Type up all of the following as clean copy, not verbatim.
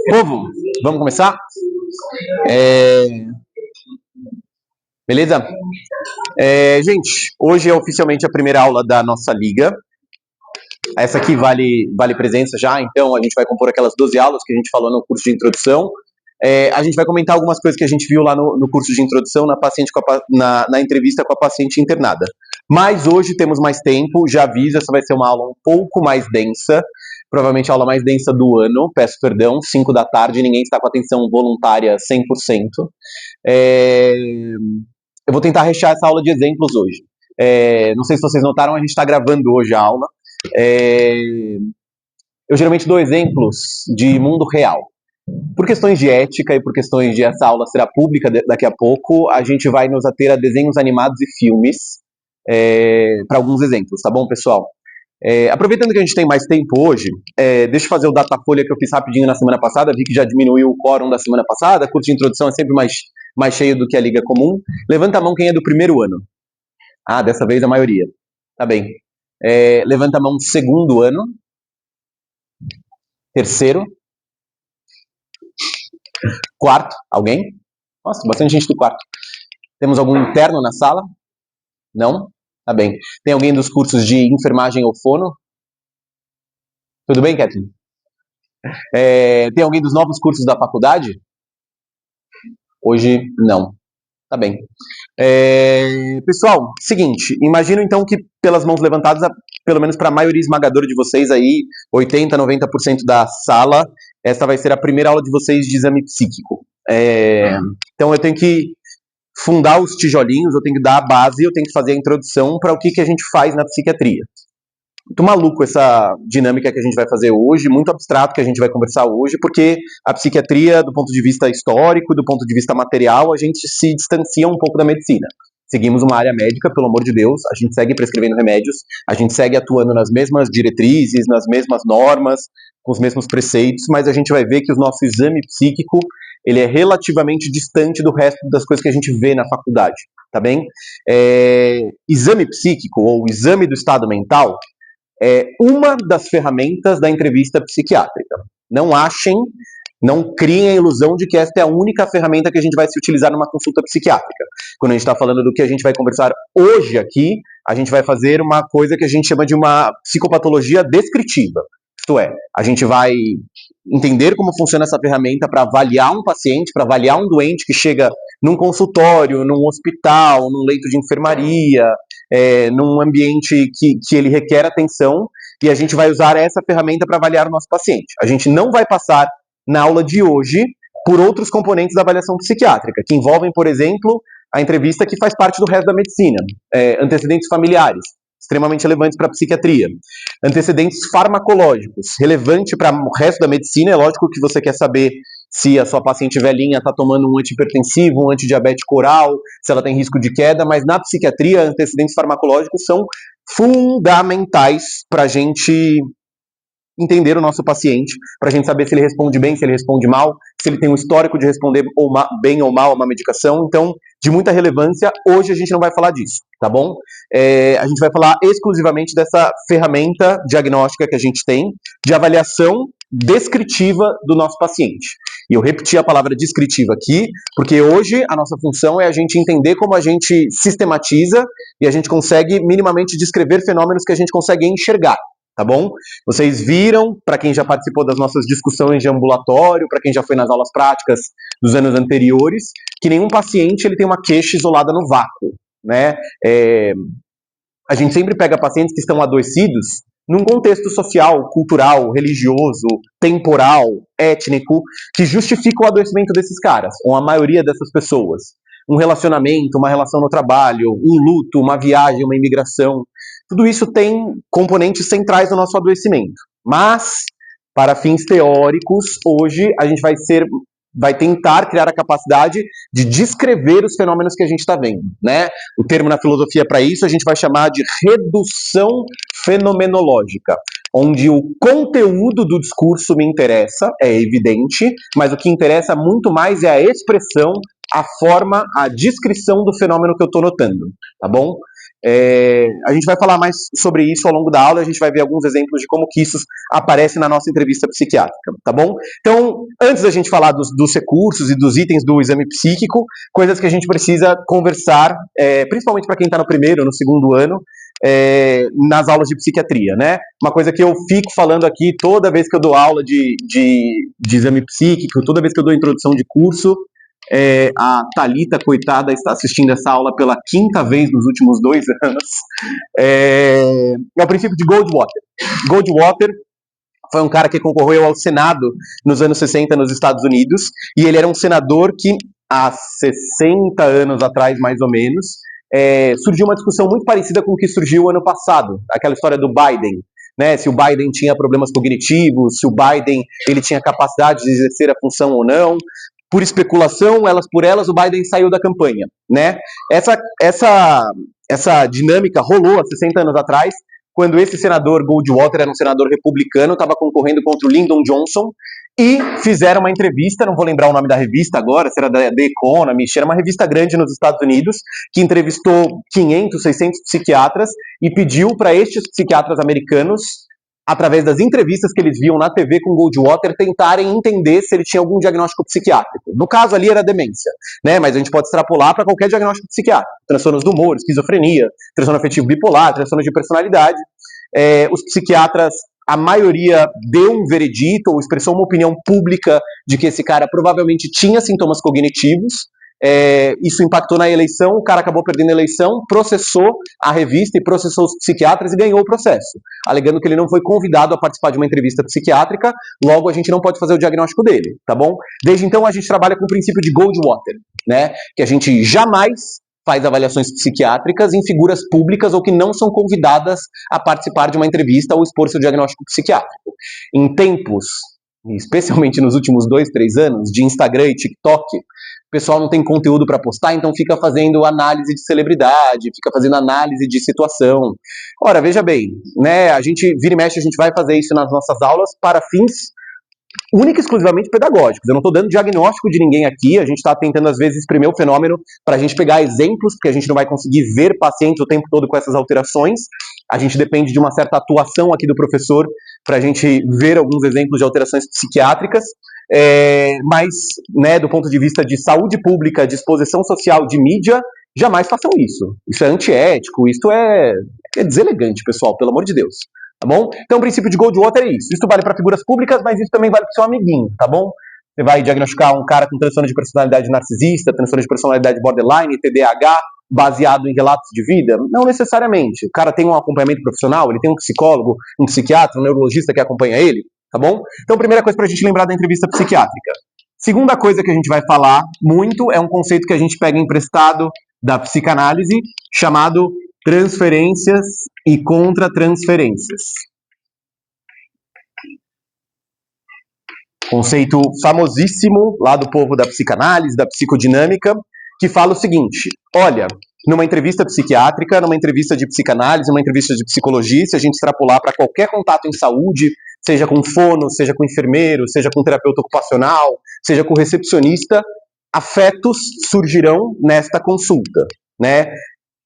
Povo, vamos começar? Beleza? Gente, hoje é oficialmente a primeira aula da nossa liga. Essa aqui vale presença já, então a gente vai compor aquelas 12 aulas que a gente falou no curso de introdução. A gente vai comentar algumas coisas que a gente viu lá no curso de introdução, na entrevista com a paciente internada. Mas hoje temos mais tempo, já aviso, essa vai ser uma aula um pouco mais densa, provavelmente a aula mais densa do ano, peço perdão, 5 da tarde, ninguém está com atenção voluntária 100%. Eu vou tentar rechear essa aula de exemplos hoje. Não sei se vocês notaram, a gente está gravando hoje a aula. Eu geralmente dou exemplos de mundo real. Por questões de ética e por questões de essa aula será pública daqui a pouco, a gente vai nos ater a desenhos animados e filmes para alguns exemplos, tá bom, pessoal? Aproveitando que a gente tem mais tempo hoje, deixa eu fazer o datafolha que eu fiz rapidinho na semana passada, vi que já diminuiu o quórum da semana passada, curso de introdução é sempre mais cheio do que a liga comum. Levanta a mão quem é do primeiro ano. Ah, dessa vez a maioria. Tá bem. Levanta a mão segundo ano. Terceiro. Quarto. Alguém? Nossa, bastante gente do quarto. Temos algum interno na sala? Não? Tá bem. Tem alguém dos cursos de enfermagem ou fono? Tudo bem, Kathleen? Tem alguém dos novos cursos da faculdade? Hoje, não. Tá bem. Pessoal, seguinte, imagino então que pelas mãos levantadas, pelo menos para a maioria esmagadora de vocês aí, 80, 90% da sala, essa vai ser a primeira aula de vocês de exame psíquico. Então eu tenho que fundar os tijolinhos, eu tenho que dar a base, eu tenho que fazer a introdução para o que a gente faz na psiquiatria. Muito maluco essa dinâmica que a gente vai fazer hoje, muito abstrato que a gente vai conversar hoje, porque a psiquiatria, do ponto de vista histórico, do ponto de vista material, a gente se distancia um pouco da medicina. Seguimos uma área médica, pelo amor de Deus, a gente segue prescrevendo remédios, a gente segue atuando nas mesmas diretrizes, nas mesmas normas, com os mesmos preceitos, mas a gente vai ver que o nosso exame psíquico, ele é relativamente distante do resto das coisas que a gente vê na faculdade, tá bem? Exame psíquico, ou exame do estado mental, é uma das ferramentas da entrevista psiquiátrica. Não criem a ilusão de que esta é a única ferramenta que a gente vai se utilizar numa consulta psiquiátrica. Quando a gente está falando do que a gente vai conversar hoje aqui, a gente vai fazer uma coisa que a gente chama de uma psicopatologia descritiva. Isto é, a gente vai entender como funciona essa ferramenta para avaliar um paciente, para avaliar um doente que chega num consultório, num hospital, num leito de enfermaria, num ambiente que ele requer atenção, e a gente vai usar essa ferramenta para avaliar o nosso paciente. A gente não vai passar na aula de hoje por outros componentes da avaliação psiquiátrica, que envolvem, por exemplo, a entrevista que faz parte do resto da medicina, antecedentes familiares, extremamente relevantes para a psiquiatria, antecedentes farmacológicos, relevante para o resto da medicina. É lógico que você quer saber se a sua paciente velhinha está tomando um antihipertensivo, um antidiabético oral, se ela tem risco de queda, mas na psiquiatria, antecedentes farmacológicos são fundamentais para a gente entender o nosso paciente, para a gente saber se ele responde bem, se ele responde mal, se ele tem um histórico de responder bem ou mal a uma medicação. Então, de muita relevância, hoje a gente não vai falar disso, tá bom? A gente vai falar exclusivamente dessa ferramenta diagnóstica que a gente tem, de avaliação descritiva do nosso paciente. E eu repeti a palavra descritiva aqui, porque hoje a nossa função é a gente entender como a gente sistematiza e a gente consegue minimamente descrever fenômenos que a gente consegue enxergar. Tá bom? Vocês viram, para quem já participou das nossas discussões de ambulatório, para quem já foi nas aulas práticas dos anos anteriores, que nenhum paciente ele tem uma queixa isolada no vácuo, né? A gente sempre pega pacientes que estão adoecidos num contexto social, cultural, religioso, temporal, étnico, que justifica o adoecimento desses caras, ou a maioria dessas pessoas. Um relacionamento, uma relação no trabalho, um luto, uma viagem, uma imigração. Tudo isso tem componentes centrais do nosso adoecimento. Mas, para fins teóricos, hoje a gente vai tentar criar a capacidade de descrever os fenômenos que a gente está vendo, né? O termo na filosofia para isso a gente vai chamar de redução fenomenológica, onde o conteúdo do discurso me interessa, é evidente, mas o que interessa muito mais é a expressão, a forma, a descrição do fenômeno que eu estou notando, tá bom? A gente vai falar mais sobre isso ao longo da aula, a gente vai ver alguns exemplos de como que isso aparece na nossa entrevista psiquiátrica, tá bom? Então, antes da gente falar dos recursos e dos itens do exame psíquico, coisas que a gente precisa conversar, principalmente para quem está no primeiro ou no segundo ano, nas aulas de psiquiatria, né? Uma coisa que eu fico falando aqui toda vez que eu dou aula de exame psíquico, toda vez que eu dou introdução de curso, a Thalita, coitada, está assistindo essa aula pela 5ª vez nos últimos 2 anos, é o princípio de Goldwater. Goldwater foi um cara que concorreu ao Senado nos anos 60 nos Estados Unidos, e ele era um senador que, há 60 anos atrás, mais ou menos, surgiu uma discussão muito parecida com o que surgiu ano passado, aquela história do Biden, né, se o Biden tinha problemas cognitivos, se o Biden ele tinha capacidade de exercer a função ou não. Por especulação, elas por elas, o Biden saiu da campanha, né? Essa dinâmica rolou há 60 anos atrás, quando esse senador Goldwater era um senador republicano, estava concorrendo contra o Lyndon Johnson, e fizeram uma entrevista, não vou lembrar o nome da revista agora, se era da The Economist, era uma revista grande nos Estados Unidos, que entrevistou 500, 600 psiquiatras, e pediu para estes psiquiatras americanos, através das entrevistas que eles viam na TV com Goldwater, tentarem entender se ele tinha algum diagnóstico psiquiátrico. No caso ali era demência, né? Mas a gente pode extrapolar para qualquer diagnóstico psiquiátrico. Transtornos do humor, esquizofrenia, transtorno afetivo bipolar, transtorno de personalidade. Os psiquiatras, a maioria deu um veredito ou expressou uma opinião pública de que esse cara provavelmente tinha sintomas cognitivos. Isso impactou na eleição, o cara acabou perdendo a eleição, processou a revista e processou os psiquiatras e ganhou o processo, alegando que ele não foi convidado a participar de uma entrevista psiquiátrica, logo a gente não pode fazer o diagnóstico dele, tá bom? Desde então a gente trabalha com o princípio de Goldwater, né? Que a gente jamais faz avaliações psiquiátricas em figuras públicas ou que não são convidadas a participar de uma entrevista ou expor seu diagnóstico psiquiátrico. Em tempos, especialmente nos últimos 2, 3 anos, de Instagram e TikTok, o pessoal não tem conteúdo para postar, então fica fazendo análise de celebridade, fica fazendo análise de situação. Ora, veja bem, né, a gente vira e mexe, a gente vai fazer isso nas nossas aulas para fins única e exclusivamente pedagógicos. Eu não estou dando diagnóstico de ninguém aqui, a gente está tentando às vezes exprimir o fenômeno para a gente pegar exemplos, porque a gente não vai conseguir ver pacientes o tempo todo com essas alterações. A gente depende de uma certa atuação aqui do professor para a gente ver alguns exemplos de alterações psiquiátricas, mas, né, do ponto de vista de saúde pública, de exposição social, de mídia, jamais façam isso. Isso é antiético, isso é deselegante, pessoal, pelo amor de Deus. Tá bom? Então o princípio de Goldwater é isso. Isso vale para figuras públicas, mas isso também vale para o seu amiguinho, tá bom? Você vai diagnosticar um cara com transtorno de personalidade narcisista, transtorno de personalidade borderline, TDAH, baseado em relatos de vida? Não necessariamente. O cara tem um acompanhamento profissional, ele tem um psicólogo, um psiquiatra, um neurologista que acompanha ele, tá bom? Então, primeira coisa para a gente lembrar da entrevista psiquiátrica. Segunda coisa que a gente vai falar muito é um conceito que a gente pega emprestado da psicanálise, chamado transferências e contratransferências. Conceito famosíssimo lá do povo da psicanálise, da psicodinâmica, que fala o seguinte: olha, numa entrevista psiquiátrica, numa entrevista de psicanálise, numa entrevista de psicologia, se a gente extrapolar para qualquer contato em saúde, seja com fono, seja com enfermeiro, seja com terapeuta ocupacional, seja com recepcionista, afetos surgirão nesta consulta, né?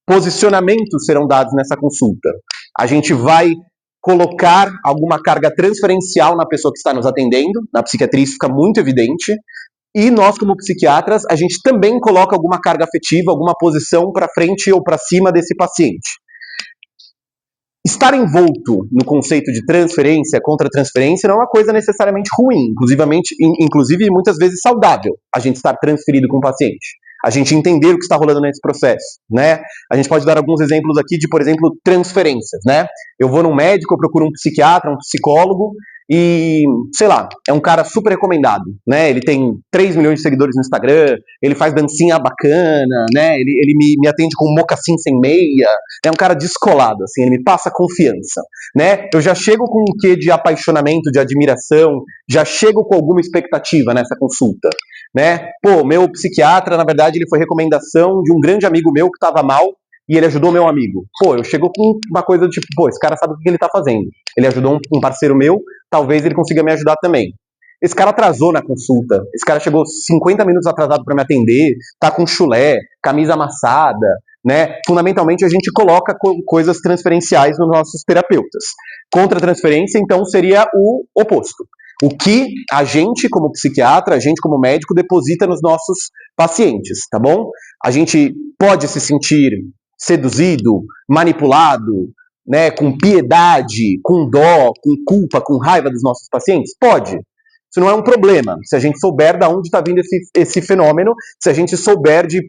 Posicionamentos serão dados nessa consulta. A gente vai colocar alguma carga transferencial na pessoa que está nos atendendo, na psiquiatria isso fica muito evidente, e nós como psiquiatras, a gente também coloca alguma carga afetiva, alguma posição para frente ou para cima desse paciente. Estar envolto no conceito de transferência, contra-transferência, não é uma coisa necessariamente ruim, inclusive muitas vezes saudável, a gente estar transferido com o paciente. A gente entender o que está rolando nesse processo, né? A gente pode dar alguns exemplos aqui de, por exemplo, transferências, né? Eu vou num médico, eu procuro um psiquiatra, um psicólogo e, sei lá, é um cara super recomendado, né? Ele tem 3 milhões de seguidores no Instagram, ele faz dancinha bacana, né? Ele me atende com mocassim sem meia, é um cara descolado, assim, ele me passa confiança, né? Eu já chego com um quê de apaixonamento, de admiração, já chego com alguma expectativa nessa consulta, né? Pô, meu psiquiatra, na verdade, ele foi recomendação de um grande amigo meu que estava mal e ele ajudou meu amigo. Pô, eu chego com uma coisa do tipo, pô, esse cara sabe o que ele tá fazendo. Ele ajudou um parceiro meu, talvez ele consiga me ajudar também. Esse cara atrasou na consulta, esse cara chegou 50 minutos atrasado para me atender, tá com chulé, camisa amassada, né? Fundamentalmente, a gente coloca coisas transferenciais nos nossos terapeutas. Contra-transferência, então, seria o oposto. O que a gente, como psiquiatra, a gente, como médico, deposita nos nossos pacientes, tá bom? A gente pode se sentir seduzido, manipulado, né, com piedade, com dó, com culpa, com raiva dos nossos pacientes? Pode. Isso não é um problema. Se a gente souber de onde está vindo esse fenômeno, se a gente souber de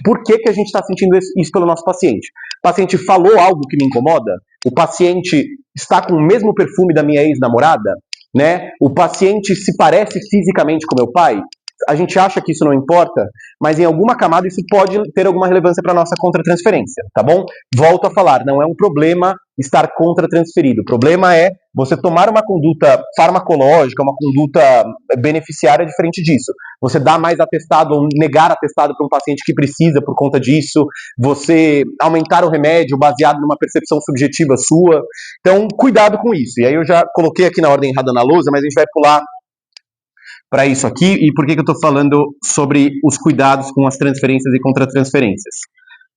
por que a gente está sentindo isso pelo nosso paciente. O paciente falou algo que me incomoda? O paciente está com o mesmo perfume da minha ex-namorada? Né? O paciente se parece fisicamente com meu pai? A gente acha que isso não importa, mas em alguma camada isso pode ter alguma relevância para a nossa contratransferência, tá bom? Volto a falar, não é um problema estar contratransferido. O problema é você tomar uma conduta farmacológica, uma conduta beneficiária diferente disso. Você dá mais atestado ou negar atestado para um paciente que precisa por conta disso, você aumentar o remédio baseado numa percepção subjetiva sua. Então, cuidado com isso. E aí eu já coloquei aqui na ordem errada na lousa, mas a gente vai pular para isso aqui. E por que eu estou falando sobre os cuidados com as transferências e contratransferências?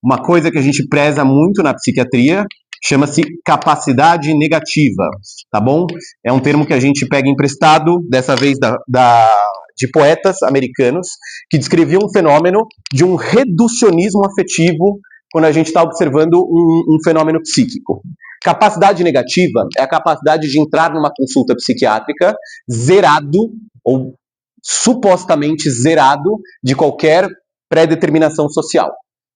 Uma coisa que a gente preza muito na psiquiatria chama-se capacidade negativa, tá bom? É um termo que a gente pega emprestado, dessa vez de poetas americanos, que descreviam um fenômeno de um reducionismo afetivo quando a gente está observando um fenômeno psíquico. Capacidade negativa é a capacidade de entrar numa consulta psiquiátrica zerado ou supostamente zerado de qualquer pré-determinação social.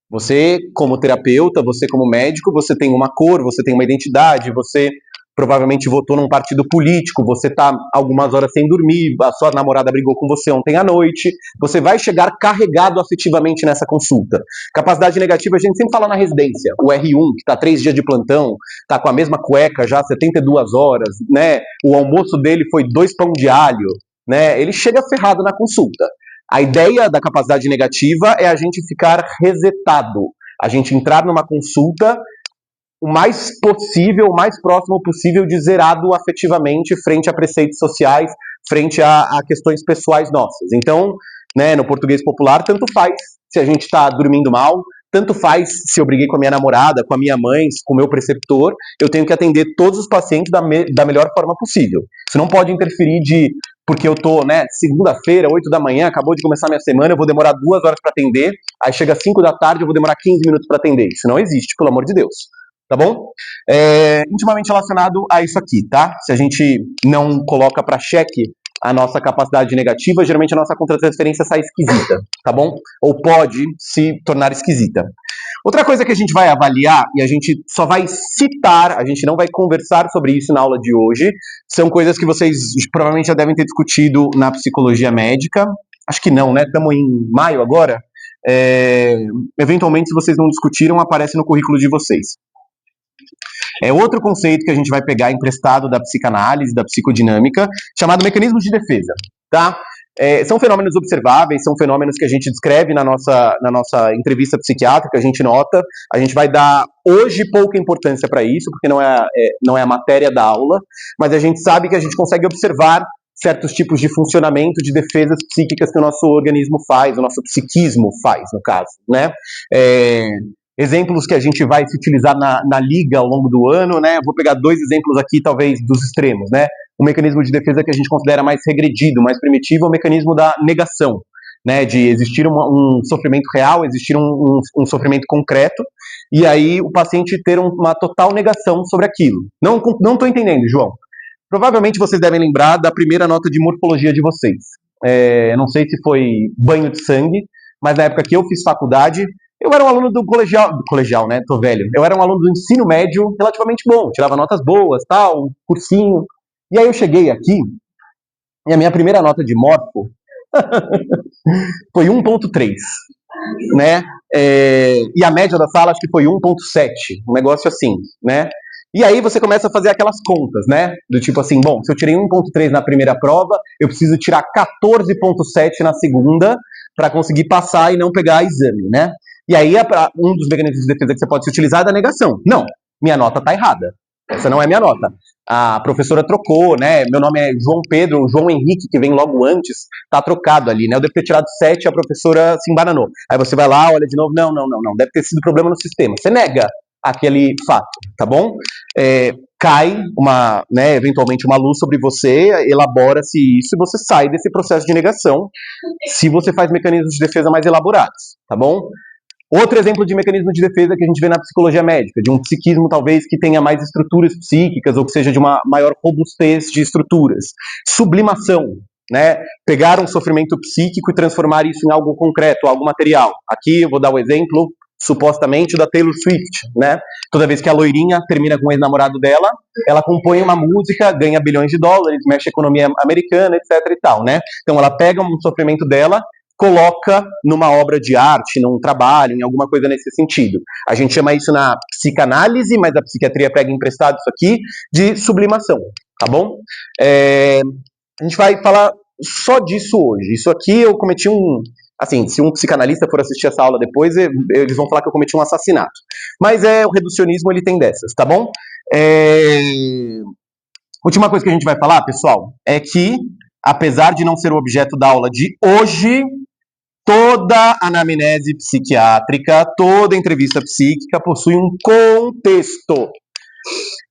Você, como terapeuta, você como médico, você tem uma cor, você tem uma identidade, você provavelmente votou num partido político, você está algumas horas sem dormir, a sua namorada brigou com você ontem à noite, você vai chegar carregado afetivamente nessa consulta. Capacidade negativa a gente sempre fala na residência, o R1, que está 3 dias de plantão, está com a mesma cueca já 72 horas, né? O almoço dele foi 2 pão de alho, né? Ele chega ferrado na consulta. A ideia da capacidade negativa é a gente ficar resetado, a gente entrar numa consulta o mais possível, o mais próximo possível de zerado afetivamente frente a preceitos sociais, frente a questões pessoais nossas. Então, né, no português popular, tanto faz se a gente está dormindo mal, tanto faz se eu briguei com a minha namorada, com a minha mãe, com o meu preceptor, eu tenho que atender todos os pacientes da melhor forma possível. Isso não pode interferir porque eu tô, né, segunda-feira, 8 da manhã, acabou de começar minha semana, eu vou demorar 2 horas para atender, aí chega 5 da tarde, eu vou demorar 15 minutos para atender. Isso não existe, pelo amor de Deus. Tá bom? Intimamente relacionado a isso aqui, tá? Se a gente não coloca para cheque a nossa capacidade negativa, geralmente a nossa contratransferência sai esquisita, tá bom? Ou pode se tornar esquisita. Outra coisa que a gente vai avaliar, e a gente só vai citar, a gente não vai conversar sobre isso na aula de hoje, são coisas que vocês provavelmente já devem ter discutido na psicologia médica. Acho que não, né? Estamos em maio agora. Eventualmente, se vocês não discutiram, aparece no currículo de vocês. É outro conceito que a gente vai pegar emprestado da psicanálise, da psicodinâmica, chamado mecanismos de defesa, tá? São fenômenos observáveis, são fenômenos que a gente descreve na nossa entrevista psiquiátrica, a gente nota, a gente vai dar hoje pouca importância para isso, porque não é a matéria da aula, mas a gente sabe que a gente consegue observar certos tipos de funcionamento de defesas psíquicas que o nosso organismo faz, o nosso psiquismo faz, no caso, né? Exemplos que a gente vai se utilizar na liga ao longo do ano, né? Eu vou pegar 2 exemplos aqui, talvez, dos extremos, né? O mecanismo de defesa que a gente considera mais regredido, mais primitivo, é o mecanismo da negação, né? De existir um sofrimento real, existir um sofrimento concreto, e aí o paciente ter uma total negação sobre aquilo. Não estou entendendo, João. Provavelmente vocês devem lembrar da primeira nota de morfologia de vocês. Não sei se foi banho de sangue, mas na época que eu fiz faculdade, eu era um aluno do colegial, né? Tô velho. Eu era um aluno do ensino médio relativamente bom, tirava notas boas, tal, cursinho. E aí eu cheguei aqui, e a minha primeira nota de morfo foi 1.3, né? E a média da sala acho que foi 1.7, um negócio assim, né? E aí você começa a fazer aquelas contas, né? Do tipo assim, bom, se eu tirei 1.3 na primeira prova, eu preciso tirar 14.7 na segunda para conseguir passar e não pegar exame, né? E aí, um dos mecanismos de defesa que você pode se utilizar é da negação. Não, minha nota está errada. Essa não é minha nota. A professora trocou, né? Meu nome é João Pedro, o João Henrique, que vem logo antes, tá trocado ali, né? Eu devo ter tirado 7, a professora se embananou. Aí você vai lá, olha de novo, não, deve ter sido problema no sistema. Você nega aquele fato, tá bom? Cai né, eventualmente uma luz sobre você, elabora-se isso e você sai desse processo de negação se você faz mecanismos de defesa mais elaborados, tá bom? Outro exemplo de mecanismo de defesa que a gente vê na psicologia médica, de um psiquismo talvez que tenha mais estruturas psíquicas ou que seja de uma maior robustez de estruturas. Sublimação, né? Pegar um sofrimento psíquico e transformar isso em algo concreto, algo material. Aqui eu vou dar o exemplo, supostamente, da Taylor Swift, né? Toda vez que a loirinha termina com o ex-namorado dela, ela compõe uma música, ganha bilhões de dólares, mexe a economia americana, etc e tal, né? Então ela pega um sofrimento dela, coloca numa obra de arte, num trabalho, em alguma coisa nesse sentido. A gente chama isso na psicanálise, mas a psiquiatria pega emprestado isso aqui, de sublimação, tá bom? A gente vai falar só disso hoje. Isso aqui eu cometi assim, se um psicanalista for assistir essa aula depois, eles vão falar que eu cometi um assassinato. Mas o reducionismo, ele tem dessas, tá bom? Última coisa que a gente vai falar, pessoal, é que, apesar de não ser o objeto da aula de hoje, toda anamnese psiquiátrica, toda entrevista psíquica possui um contexto.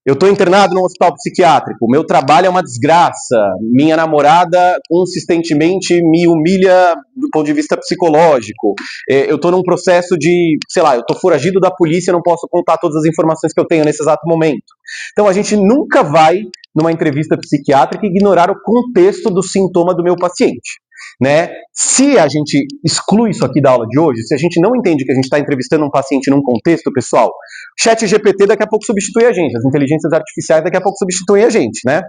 Eu estou internado num hospital psiquiátrico, meu trabalho é uma desgraça, minha namorada consistentemente me humilha do ponto de vista psicológico, eu estou num processo de, sei lá, eu estou foragido da polícia, não posso contar todas as informações que eu tenho nesse exato momento. Então a gente nunca vai, numa entrevista psiquiátrica, ignorar o contexto do sintoma do meu paciente. Né? Se a gente exclui isso aqui da aula de hoje, se a gente não entende que a gente está entrevistando um paciente num contexto, pessoal, chat GPT daqui a pouco substitui a gente, as inteligências artificiais daqui a pouco substituem a gente, né?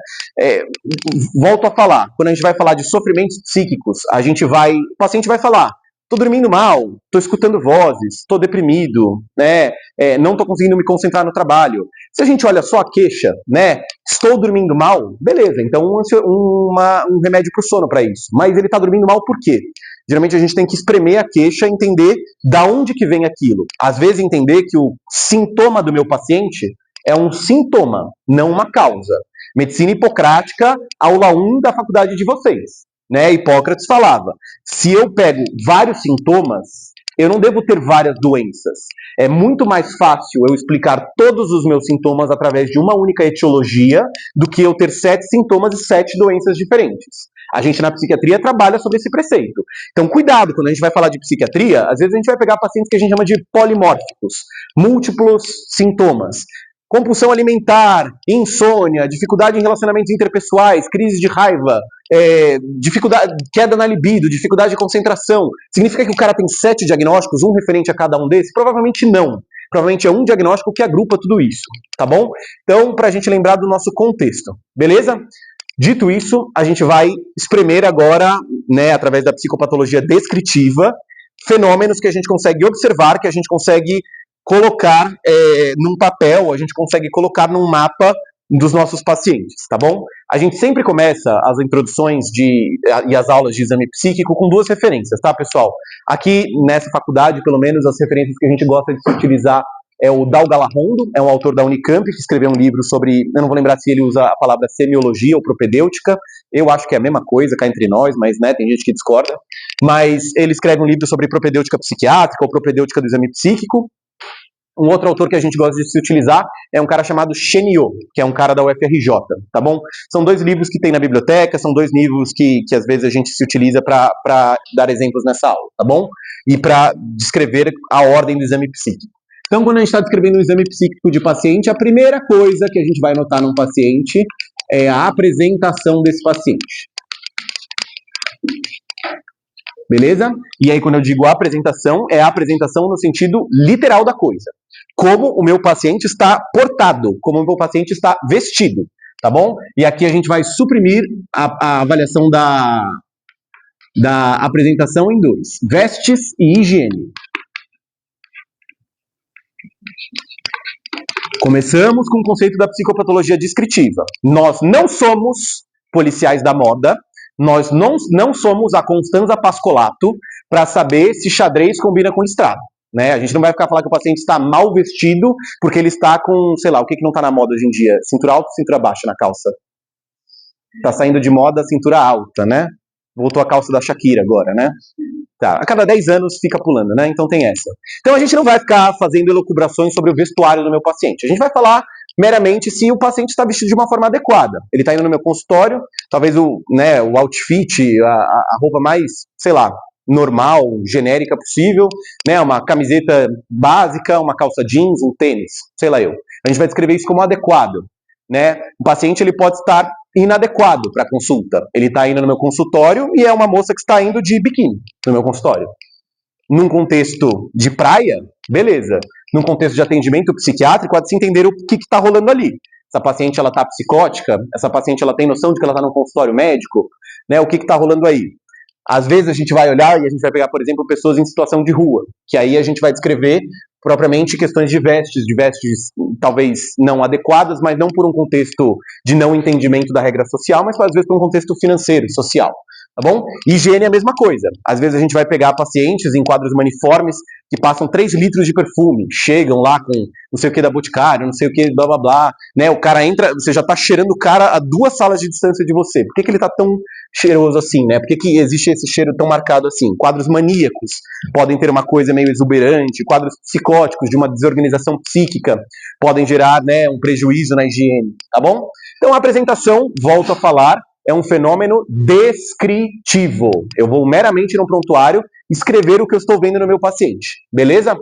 Volto a falar, quando a gente vai falar de sofrimentos psíquicos, o paciente vai falar, tô dormindo mal, tô escutando vozes, tô deprimido, né? Não tô conseguindo me concentrar no trabalho. Se a gente olha só a queixa, né? Estou dormindo mal, beleza, então um remédio pro sono para isso. Mas ele tá dormindo mal por quê? Geralmente a gente tem que espremer a queixa e entender da onde que vem aquilo. Às vezes entender que o sintoma do meu paciente é um sintoma, não uma causa. Medicina hipocrática, aula 1 da faculdade de vocês. Né? Hipócrates falava, se eu pego vários sintomas, eu não devo ter várias doenças. É muito mais fácil eu explicar todos os meus sintomas através de uma única etiologia do que eu ter 7 sintomas e 7 doenças diferentes. A gente na psiquiatria trabalha sobre esse preceito. Então, cuidado, quando a gente vai falar de psiquiatria, às vezes a gente vai pegar pacientes que a gente chama de polimórficos, múltiplos sintomas. Compulsão alimentar, insônia, dificuldade em relacionamentos interpessoais, crise de raiva, dificuldade, queda na libido, dificuldade de concentração. Significa que o cara tem 7 diagnósticos, um referente a cada um desses? Provavelmente não. Provavelmente é um diagnóstico que agrupa tudo isso, tá bom? Então, pra gente lembrar do nosso contexto, beleza? Dito isso, a gente vai espremer agora, né, através da psicopatologia descritiva, fenômenos que a gente consegue observar, que a gente consegue colocar num papel, a gente consegue colocar num mapa dos nossos pacientes, tá bom? A gente sempre começa as introduções e as aulas de exame psíquico com 2 referências, tá, pessoal? Aqui, nessa faculdade, pelo menos, as referências que a gente gosta de se utilizar é o Dal Galarrondo, é um autor da Unicamp, que escreveu um livro sobre, eu não vou lembrar se ele usa a palavra semiologia ou propedêutica, eu acho que é a mesma coisa cá entre nós, mas né, tem gente que discorda, mas ele escreve um livro sobre propedêutica psiquiátrica ou propedêutica do exame psíquico. Um outro autor que a gente gosta de se utilizar é um cara chamado Chenio, que é um cara da UFRJ, tá bom? São 2 livros que tem na biblioteca, são 2 livros que às vezes a gente se utiliza para dar exemplos nessa aula, tá bom? E para descrever a ordem do exame psíquico. Então, quando a gente está descrevendo o exame psíquico de paciente, a primeira coisa que a gente vai notar num paciente é a apresentação desse paciente. Beleza? E aí, quando eu digo apresentação, é a apresentação no sentido literal da coisa. Como o meu paciente está portado, como o meu paciente está vestido, tá bom? E aqui a gente vai suprimir a avaliação da apresentação em 2. Vestes e higiene. Começamos com o conceito da psicopatologia descritiva. Nós não somos policiais da moda, nós não somos a Constanza Pascolato para saber se xadrez combina com estrada. Né? A gente não vai ficar falando que o paciente está mal vestido porque ele está com, sei lá, o que não está na moda hoje em dia? Cintura alta ou cintura baixa na calça? Tá saindo de moda a cintura alta, né? Voltou a calça da Shakira agora, né? Tá, a cada 10 anos fica pulando, né? Então tem essa. Então a gente não vai ficar fazendo elucubrações sobre o vestuário do meu paciente. A gente vai falar meramente se o paciente está vestido de uma forma adequada. Ele está indo no meu consultório, talvez o outfit, a roupa mais, sei lá, normal, genérica possível, né? Uma camiseta básica, uma calça jeans, um tênis, sei lá eu. A gente vai descrever isso como adequado, né? O paciente ele pode estar inadequado para a consulta. Ele está indo no meu consultório e é uma moça que está indo de biquíni no meu consultório. Num contexto de praia, beleza. Num contexto de atendimento psiquiátrico, há de se entender o que está rolando ali. Essa paciente ela está psicótica, essa paciente ela tem noção de que ela está num consultório médico, né? O que está rolando aí? Às vezes a gente vai olhar e a gente vai pegar, por exemplo, pessoas em situação de rua, que aí a gente vai descrever propriamente questões de vestes talvez não adequadas, mas não por um contexto de não entendimento da regra social, mas às vezes por um contexto financeiro e social, tá bom? Higiene é a mesma coisa. Às vezes a gente vai pegar pacientes em quadros maniformes que passam 3 litros de perfume, chegam lá com não sei o que da Boticário, não sei o que, blá blá blá, né? O cara entra, você já tá cheirando o cara a 2 salas de distância de você. Por que ele tá tão cheiroso assim, né? Por que existe esse cheiro tão marcado assim? Quadros maníacos podem ter uma coisa meio exuberante, quadros psicóticos de uma desorganização psíquica podem gerar, né, um prejuízo na higiene, tá bom? Então a apresentação, volto a falar, é um fenômeno descritivo. Eu vou meramente no prontuário escrever o que eu estou vendo no meu paciente, beleza?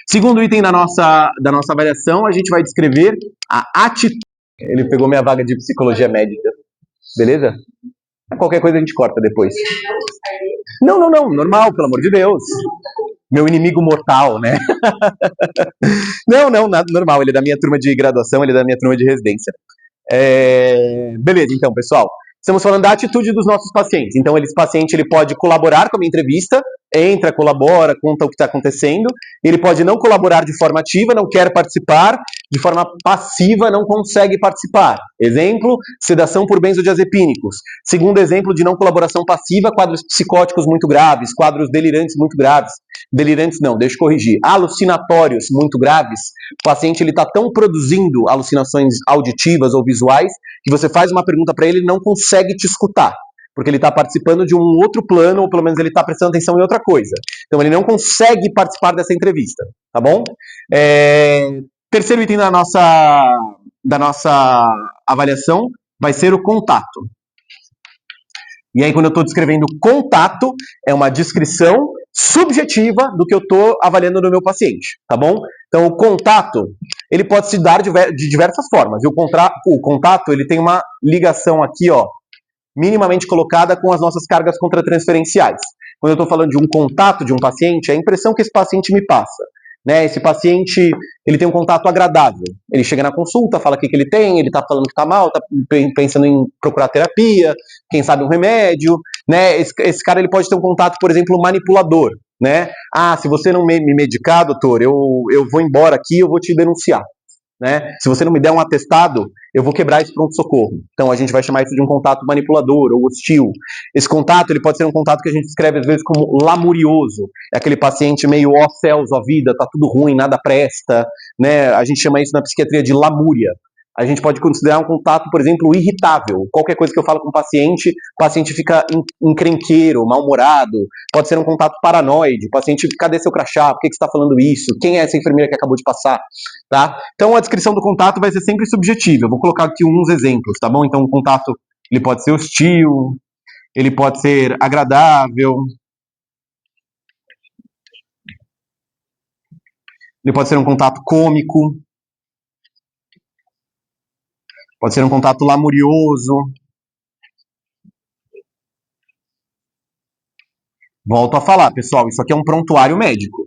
Segundo item da nossa avaliação, a gente vai descrever a atitude. Ele pegou minha vaga de psicologia médica, beleza? Qualquer coisa a gente corta depois. Não, normal, pelo amor de Deus. Meu inimigo mortal, né? Não, nada normal, ele é da minha turma de graduação, ele é da minha turma de residência. Beleza, então, pessoal. Estamos falando da atitude dos nossos pacientes. Então, esse paciente ele pode colaborar com a minha entrevista, entra, colabora, conta o que está acontecendo. Ele pode não colaborar de forma ativa, não quer participar. De forma passiva, não consegue participar. Exemplo, sedação por benzodiazepínicos. Segundo exemplo de não colaboração passiva, quadros psicóticos muito graves, quadros delirantes muito graves. Delirantes não, deixa eu corrigir. Alucinatórios muito graves. O paciente ele está tão produzindo alucinações auditivas ou visuais que você faz uma pergunta para ele e não consegue te escutar, porque ele está participando de um outro plano, ou pelo menos ele está prestando atenção em outra coisa. Então ele não consegue participar dessa entrevista, tá bom? Terceiro item da nossa avaliação vai ser o contato. E aí, quando eu estou descrevendo contato, é uma descrição subjetiva do que eu estou avaliando no meu paciente, tá bom? Então, o contato, ele pode se dar de diversas formas. E o contato, ele tem uma ligação aqui, ó, minimamente colocada com as nossas cargas contratransferenciais. Quando eu estou falando de um contato de um paciente, é a impressão que esse paciente me passa. Né? Esse paciente, ele tem um contato agradável. Ele chega na consulta, fala o que ele tem, ele está falando que está mal, está pensando em procurar terapia, quem sabe um remédio. Né? Esse cara ele pode ter um contato, por exemplo, manipulador. Né? Ah, se você não me medicar, doutor, eu vou embora aqui, eu vou te denunciar. Né? Se você não me der um atestado, eu vou quebrar esse pronto-socorro. Então a gente vai chamar isso de um contato manipulador ou hostil. Esse contato ele pode ser um contato que a gente descreve às vezes como lamurioso. É aquele paciente meio ó céus, ó vida, tá tudo ruim, nada presta. Né? A gente chama isso na psiquiatria de lamúria. A gente pode considerar um contato, por exemplo, irritável. Qualquer coisa que eu falo com o paciente fica encrenqueiro, mal-humorado. Pode ser um contato paranoide. O paciente, cadê seu crachá? Por que você está falando isso? Quem é essa enfermeira que acabou de passar? Tá? Então, a descrição do contato vai ser sempre subjetiva. Eu vou colocar aqui uns exemplos, tá bom? Então, o contato ele pode ser hostil, ele pode ser agradável, ele pode ser um contato cômico, pode ser um contato lamurioso. Volto a falar, pessoal, isso aqui é um prontuário médico.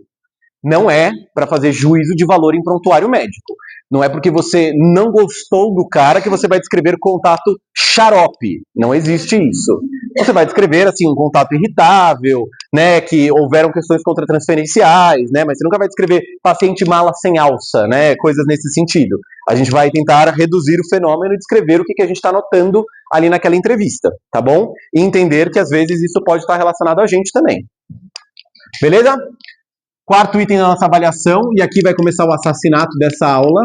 Não é para fazer juízo de valor em prontuário médico. Não é porque você não gostou do cara que você vai descrever contato xarope. Não existe isso. Você vai descrever assim um contato irritável, né, que houveram questões contratransferenciais, né, mas você nunca vai descrever paciente mala sem alça, né, coisas nesse sentido. A gente vai tentar reduzir o fenômeno e descrever o que a gente está notando ali naquela entrevista, tá bom? E entender que às vezes isso pode estar relacionado a gente também. Beleza? Quarto item da nossa avaliação, e aqui vai começar o assassinato dessa aula.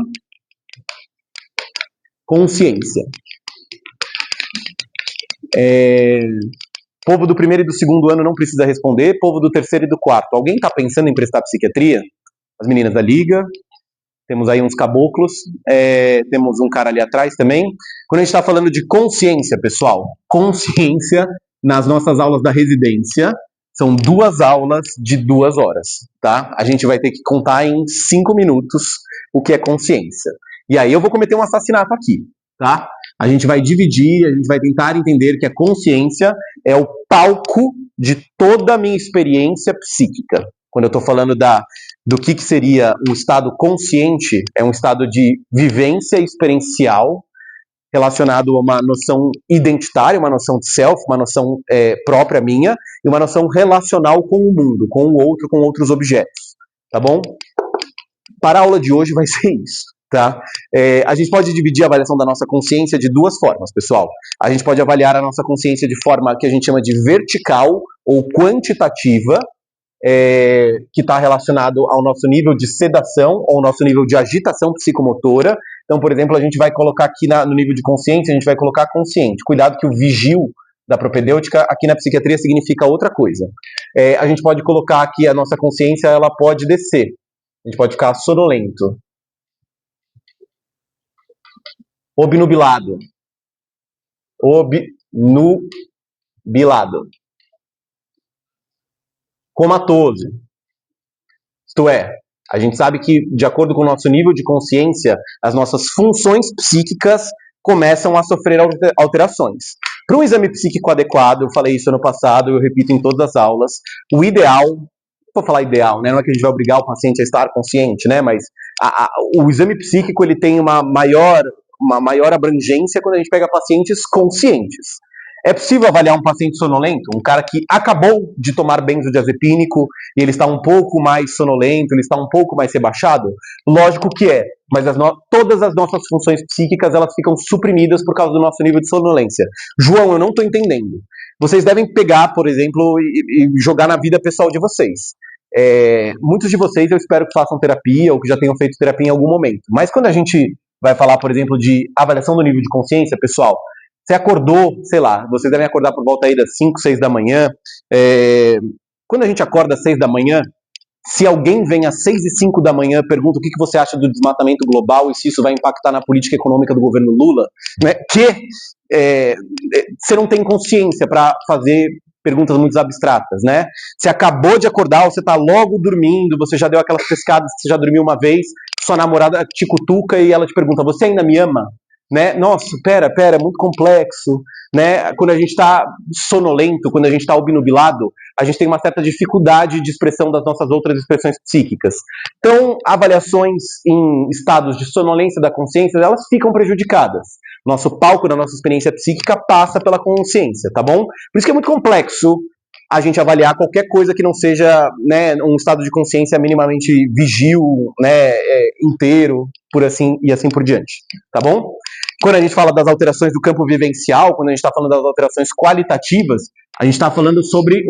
Consciência. Povo do primeiro e do segundo ano não precisa responder. Povo do terceiro e do quarto. Alguém está pensando em prestar psiquiatria? As meninas da liga. Temos aí uns caboclos. Temos um cara ali atrás também. Quando a gente está falando de consciência, pessoal, consciência nas nossas aulas da residência são 2 aulas de 2 horas, tá? A gente vai ter que contar em 5 minutos o que é consciência. E aí eu vou cometer um assassinato aqui, tá? A gente vai dividir, a gente vai tentar entender que a consciência é o palco de toda a minha experiência psíquica. Quando eu estou falando do que seria um estado consciente, é um estado de vivência experiencial relacionado a uma noção identitária, uma noção de self, uma noção própria minha, e uma noção relacional com o mundo, com o outro, com outros objetos, tá bom? Para a aula de hoje vai ser isso, tá? A gente pode dividir a avaliação da nossa consciência de 2 formas, pessoal. A gente pode avaliar a nossa consciência de forma que a gente chama de vertical ou quantitativa, que está relacionado ao nosso nível de sedação ou ao nosso nível de agitação psicomotora. Então, por exemplo, a gente vai colocar aqui no nível de consciência, a gente vai colocar consciente. Cuidado que o vigil da propedêutica aqui na psiquiatria significa outra coisa. A gente pode colocar aqui a nossa consciência, ela pode descer. A gente pode ficar sonolento. Obnubilado. Obnubilado. Comatoso. Isto é, a gente sabe que, de acordo com o nosso nível de consciência, as nossas funções psíquicas começam a sofrer alterações. Para um exame psíquico adequado, eu falei isso ano passado, eu repito em todas as aulas, o ideal, vou falar ideal, né? Não é que a gente vai obrigar o paciente a estar consciente, né? Mas o exame psíquico ele tem uma maior abrangência quando a gente pega pacientes conscientes. É possível avaliar um paciente sonolento? Um cara que acabou de tomar benzodiazepínico e ele está um pouco mais sonolento, ele está um pouco mais rebaixado? Lógico que é, mas todas as nossas funções psíquicas elas ficam suprimidas por causa do nosso nível de sonolência. João, eu não estou entendendo. Vocês devem pegar, por exemplo, e jogar na vida pessoal de vocês. Muitos de vocês eu espero que façam terapia ou que já tenham feito terapia em algum momento. Mas quando a gente vai falar, por exemplo, de avaliação do nível de consciência, pessoal, você acordou, sei lá, vocês devem acordar por volta aí das 5, 6 da manhã. Quando a gente acorda às 6 da manhã, se alguém vem às 6 e 5 da manhã e pergunta o que você acha do desmatamento global e se isso vai impactar na política econômica do governo Lula, né, você não tem consciência para fazer perguntas muito abstratas, né? Você acabou de acordar, você está logo dormindo, você já deu aquelas pescadas, você já dormiu uma vez, sua namorada te cutuca e ela te pergunta, você ainda me ama? Né? Nossa, pera, é muito complexo, né? Quando a gente está sonolento, quando a gente está obnubilado, a gente tem uma certa dificuldade de expressão das nossas outras expressões psíquicas. Então, avaliações em estados de sonolência da consciência, elas ficam prejudicadas. Nosso palco da nossa experiência psíquica passa pela consciência, tá bom? Por isso que é muito complexo a gente avaliar qualquer coisa que não seja, né, um estado de consciência minimamente vigil, né, inteiro, e assim por diante, tá bom? Quando a gente fala das alterações do campo vivencial, quando a gente está falando das alterações qualitativas, a gente está falando sobre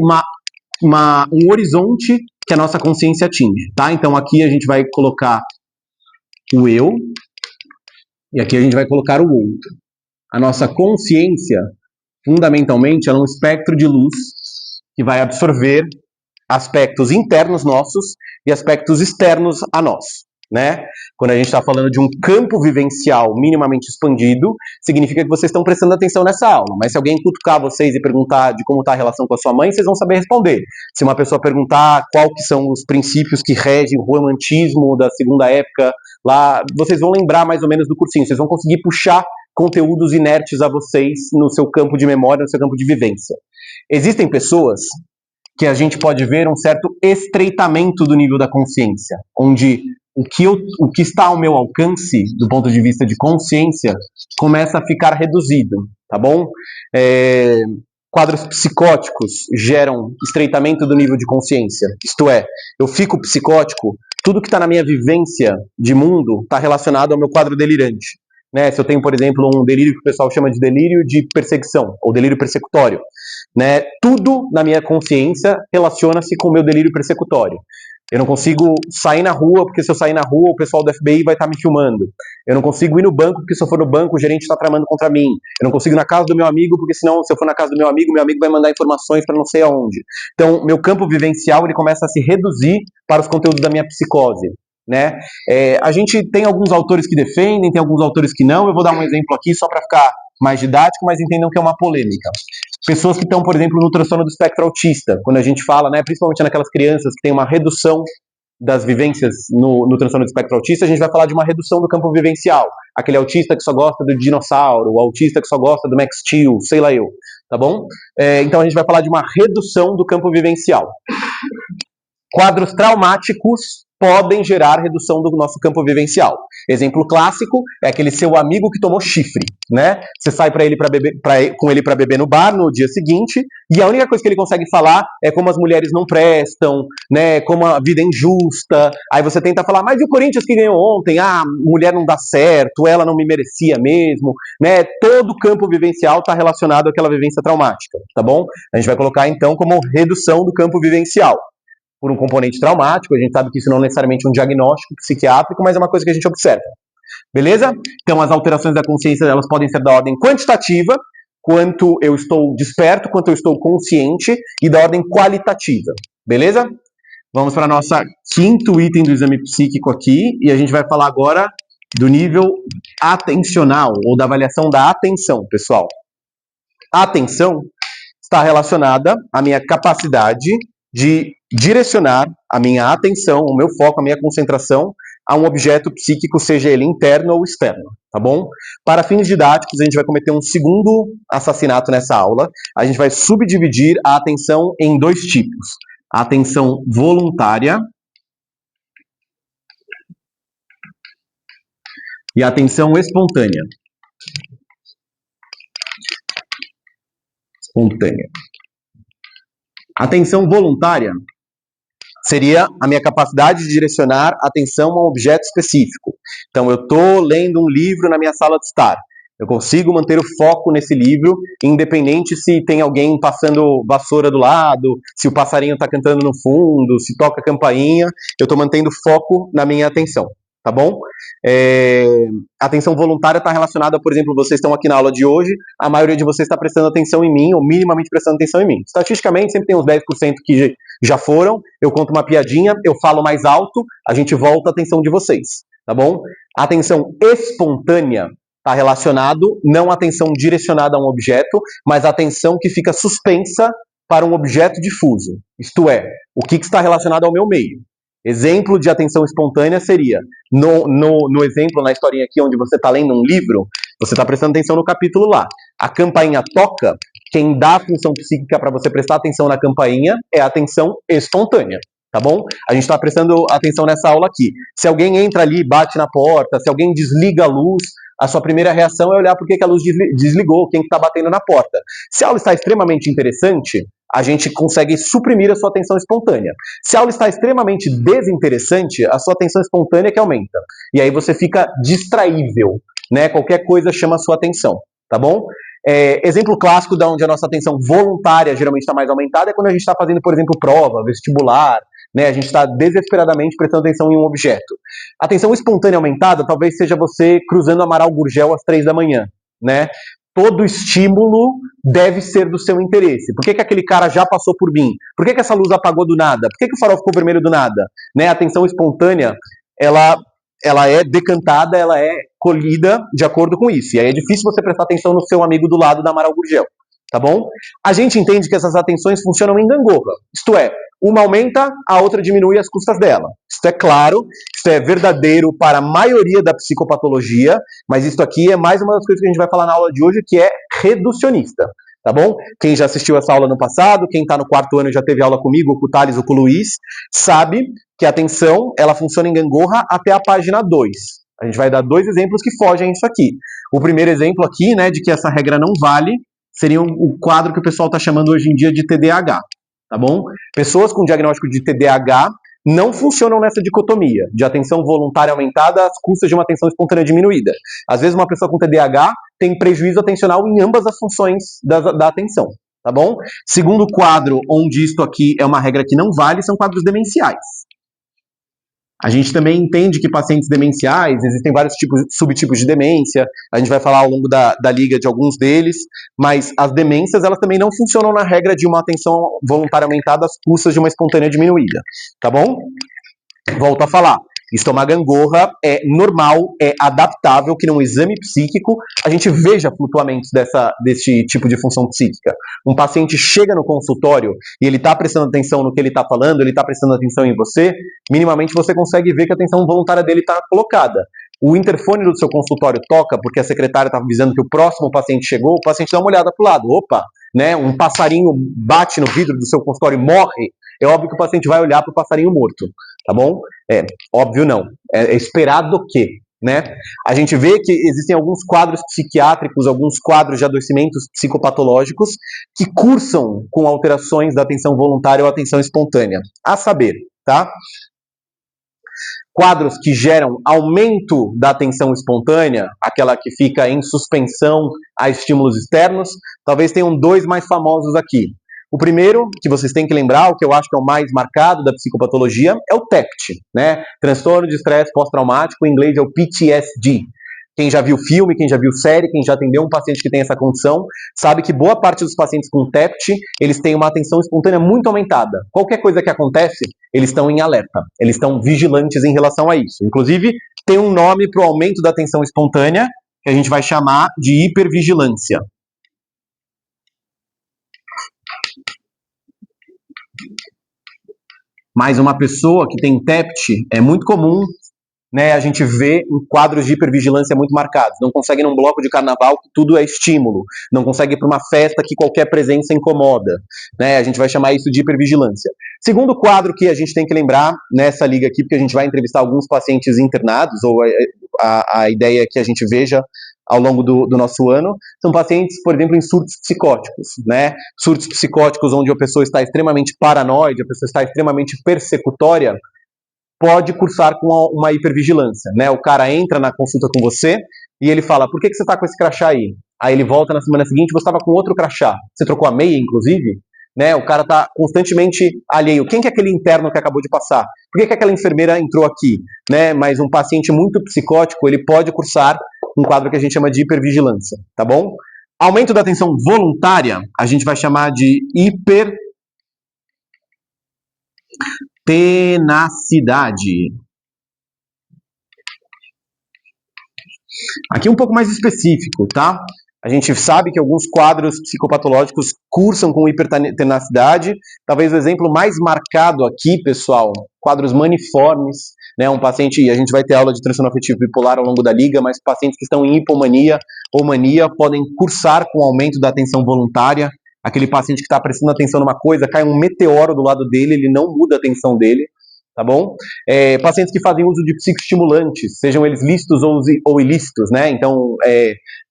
um horizonte que a nossa consciência atinge, tá? Então aqui a gente vai colocar o eu e aqui a gente vai colocar o outro. A nossa consciência, fundamentalmente, ela é um espectro de luz que vai absorver aspectos internos nossos e aspectos externos a nós, né? Quando a gente está falando de um campo vivencial minimamente expandido, significa que vocês estão prestando atenção nessa aula. Mas se alguém cutucar vocês e perguntar de como está a relação com a sua mãe, vocês vão saber responder. Se uma pessoa perguntar qual que são os princípios que regem o romantismo da segunda época, lá, vocês vão lembrar mais ou menos do cursinho. Vocês vão conseguir puxar conteúdos inertes a vocês no seu campo de memória, no seu campo de vivência. Existem pessoas que a gente pode ver um certo estreitamento do nível da consciência, onde o que está ao meu alcance, do ponto de vista de consciência, começa a ficar reduzido, tá bom? Quadros psicóticos geram estreitamento do nível de consciência, isto é, eu fico psicótico, tudo que está na minha vivência de mundo está relacionado ao meu quadro delirante. Né? Se eu tenho, por exemplo, um delírio que o pessoal chama de delírio de perseguição, ou delírio persecutório, né? Tudo na minha consciência relaciona-se com o meu delírio persecutório. Eu não consigo sair na rua, porque se eu sair na rua, o pessoal do FBI vai estar me filmando. Eu não consigo ir no banco, porque se eu for no banco, o gerente está tramando contra mim. Eu não consigo ir na casa do meu amigo, porque senão, se eu for na casa do meu amigo vai mandar informações para não sei aonde. Então, meu campo vivencial, ele começa a se reduzir para os conteúdos da minha psicose. Né? A gente tem alguns autores que defendem, tem alguns autores que não. Eu vou dar um exemplo aqui só para ficar mais didático, mas entendam que é uma polêmica. Pessoas que estão, por exemplo, no transtorno do espectro autista, quando a gente fala, né, principalmente naquelas crianças que têm uma redução das vivências no transtorno do espectro autista, a gente vai falar de uma redução do campo vivencial. Aquele autista que só gosta do dinossauro, o autista que só gosta do Max Steel, sei lá eu, tá bom? Então a gente vai falar de uma redução do campo vivencial. Quadros traumáticos podem gerar redução do nosso campo vivencial. Exemplo clássico é aquele seu amigo que tomou chifre, né? Você sai com ele para beber no bar no dia seguinte e a única coisa que ele consegue falar é como as mulheres não prestam, né? Como a vida é injusta. Aí você tenta falar, mas e o Corinthians que ganhou ontem? Ah, mulher não dá certo, ela não me merecia mesmo, né? Todo o campo vivencial está relacionado àquela vivência traumática, tá bom? A gente vai colocar então como redução do campo vivencial por um componente traumático. A gente sabe que isso não é necessariamente um diagnóstico psiquiátrico, mas é uma coisa que a gente observa. Beleza? Então, as alterações da consciência, elas podem ser da ordem quantitativa, quanto eu estou desperto, quanto eu estou consciente, e da ordem qualitativa. Beleza? Vamos para nossa quinto item do exame psíquico aqui, e a gente vai falar agora do nível atencional, ou da avaliação da atenção, pessoal. A atenção está relacionada à minha capacidade de direcionar a minha atenção, o meu foco, a minha concentração a um objeto psíquico, seja ele interno ou externo, tá bom? Para fins didáticos, a gente vai cometer um segundo assassinato nessa aula. A gente vai subdividir a atenção em dois tipos. A atenção voluntária e a atenção espontânea. Atenção voluntária seria a minha capacidade de direcionar a atenção a um objeto específico. Então, eu estou lendo um livro na minha sala de estar. Eu consigo manter o foco nesse livro, independente se tem alguém passando vassoura do lado, se o passarinho está cantando no fundo, se toca a campainha. Eu estou mantendo foco na minha atenção, tá bom? A atenção voluntária está relacionada, por exemplo, vocês estão aqui na aula de hoje, a maioria de vocês está prestando atenção em mim, ou minimamente prestando atenção em mim. Estatisticamente, sempre tem uns 10% que já foram, eu conto uma piadinha, eu falo mais alto, a gente volta a atenção de vocês, tá bom? A atenção espontânea está relacionado, não a atenção direcionada a um objeto, mas a atenção que fica suspensa para um objeto difuso. Isto é, o que está relacionado ao meu meio. Exemplo de atenção espontânea seria, no exemplo, na historinha aqui, onde você está lendo um livro, você está prestando atenção no capítulo lá. A campainha toca, quem dá a função psíquica para você prestar atenção na campainha é a atenção espontânea, tá bom? A gente está prestando atenção nessa aula aqui. Se alguém entra ali, bate na porta, se alguém desliga a luz, a sua primeira reação é olhar por que a luz desligou, quem está batendo na porta. Se a aula está extremamente interessante, a gente consegue suprimir a sua atenção espontânea. Se a aula está extremamente desinteressante, a sua atenção espontânea que aumenta. E aí você fica distraível, né? Qualquer coisa chama a sua atenção, tá bom? Exemplo clássico de onde a nossa atenção voluntária geralmente está mais aumentada é quando a gente está fazendo, por exemplo, prova, vestibular, né? A gente está desesperadamente prestando atenção em um objeto. A atenção espontânea aumentada talvez seja você cruzando Amaral Gurgel às 3 da manhã, né? Todo estímulo deve ser do seu interesse. Por que aquele cara já passou por mim? Por que essa luz apagou do nada? Por que o farol ficou vermelho do nada? Né? A atenção espontânea, ela é decantada, ela é colhida de acordo com isso. E aí é difícil você prestar atenção no seu amigo do lado da Amaral Gurgel, tá bom? A gente entende que essas atenções funcionam em gangorra. Isto é, uma aumenta, a outra diminui às custas dela. Isso é claro, isso é verdadeiro para a maioria da psicopatologia, mas isso aqui é mais uma das coisas que a gente vai falar na aula de hoje, que é reducionista, tá bom? Quem já assistiu essa aula no passado, quem está no quarto ano e já teve aula comigo, com o Thales ou com o Luiz, sabe que a atenção, ela funciona em gangorra até a página 2. A gente vai dar dois exemplos que fogem isso aqui. O primeiro exemplo aqui, né, de que essa regra não vale, seria o quadro que o pessoal está chamando hoje em dia de TDAH, tá bom? Pessoas com diagnóstico de TDAH não funcionam nessa dicotomia de atenção voluntária aumentada às custas de uma atenção espontânea diminuída. Às vezes uma pessoa com TDAH tem prejuízo atencional em ambas as funções da atenção, tá bom? Segundo quadro, onde isto aqui é uma regra que não vale, são quadros demenciais. A gente também entende que pacientes demenciais, existem vários subtipos de demência, a gente vai falar ao longo da liga de alguns deles, mas as demências, elas também não funcionam na regra de uma atenção voluntária aumentada às custas de uma espontânea diminuída, tá bom? Volto a falar, estomagangorra é normal, é adaptável que num exame psíquico a gente veja flutuamentos desse tipo de função psíquica. Um paciente chega no consultório e ele está prestando atenção no que ele está falando, ele está prestando atenção em você, minimamente você consegue ver que a atenção voluntária dele está colocada. O interfone do seu consultório toca porque a secretária está avisando que o próximo paciente chegou, o paciente dá uma olhada para o lado, opa, né, um passarinho bate no vidro do seu consultório e morre, é óbvio que o paciente vai olhar para o passarinho morto, tá bom? Óbvio não, é esperado que, né? A gente vê que existem alguns quadros psiquiátricos, alguns quadros de adoecimentos psicopatológicos que cursam com alterações da atenção voluntária ou atenção espontânea, a saber, tá? Quadros que geram aumento da atenção espontânea, aquela que fica em suspensão a estímulos externos, talvez tenham dois mais famosos aqui. O primeiro, que vocês têm que lembrar, o que eu acho que é o mais marcado da psicopatologia, é o TEPT, né? Transtorno de estresse pós-traumático, em inglês é o PTSD. Quem já viu filme, quem já viu série, quem já atendeu um paciente que tem essa condição, sabe que boa parte dos pacientes com TEPT, eles têm uma atenção espontânea muito aumentada. Qualquer coisa que acontece, eles estão em alerta, eles estão vigilantes em relação a isso. Inclusive, tem um nome para o aumento da atenção espontânea, que a gente vai chamar de hipervigilância. Mas uma pessoa que tem TEPT é muito comum, né, a gente vê em quadros de hipervigilância muito marcados. Não consegue ir num bloco de carnaval que tudo é estímulo. Não consegue ir para uma festa que qualquer presença incomoda. Né, a gente vai chamar isso de hipervigilância. Segundo quadro que a gente tem que lembrar nessa liga aqui, porque a gente vai entrevistar alguns pacientes internados, ou a ideia é que a gente veja ao longo do nosso ano, são pacientes, por exemplo, em surtos psicóticos, né? Surtos psicóticos onde a pessoa está extremamente paranoide, a pessoa está extremamente persecutória, pode cursar com uma hipervigilância, né? O cara entra na consulta com você e ele fala, por que você está com esse crachá aí? Aí ele volta na semana seguinte, você estava com outro crachá. Você trocou a meia, inclusive? Né? O cara está constantemente alheio. Quem que é aquele interno que acabou de passar? Por que aquela enfermeira entrou aqui? Né? Mas um paciente muito psicótico, ele pode cursar um quadro que a gente chama de hipervigilância, tá bom? Aumento da atenção voluntária, a gente vai chamar de hipertenacidade. Aqui um pouco mais específico, tá? A gente sabe que alguns quadros psicopatológicos cursam com hipertenacidade. Talvez o exemplo mais marcado aqui, pessoal, quadros maniformes, né? Um paciente, e a gente vai ter aula de transtorno afetivo bipolar ao longo da liga, mas pacientes que estão em hipomania ou mania podem cursar com aumento da atenção voluntária. Aquele paciente que está prestando atenção numa coisa, cai um meteoro do lado dele, ele não muda a atenção dele. Tá bom? Pacientes que fazem uso de psicoestimulantes, sejam eles lícitos ou ilícitos, né? Então,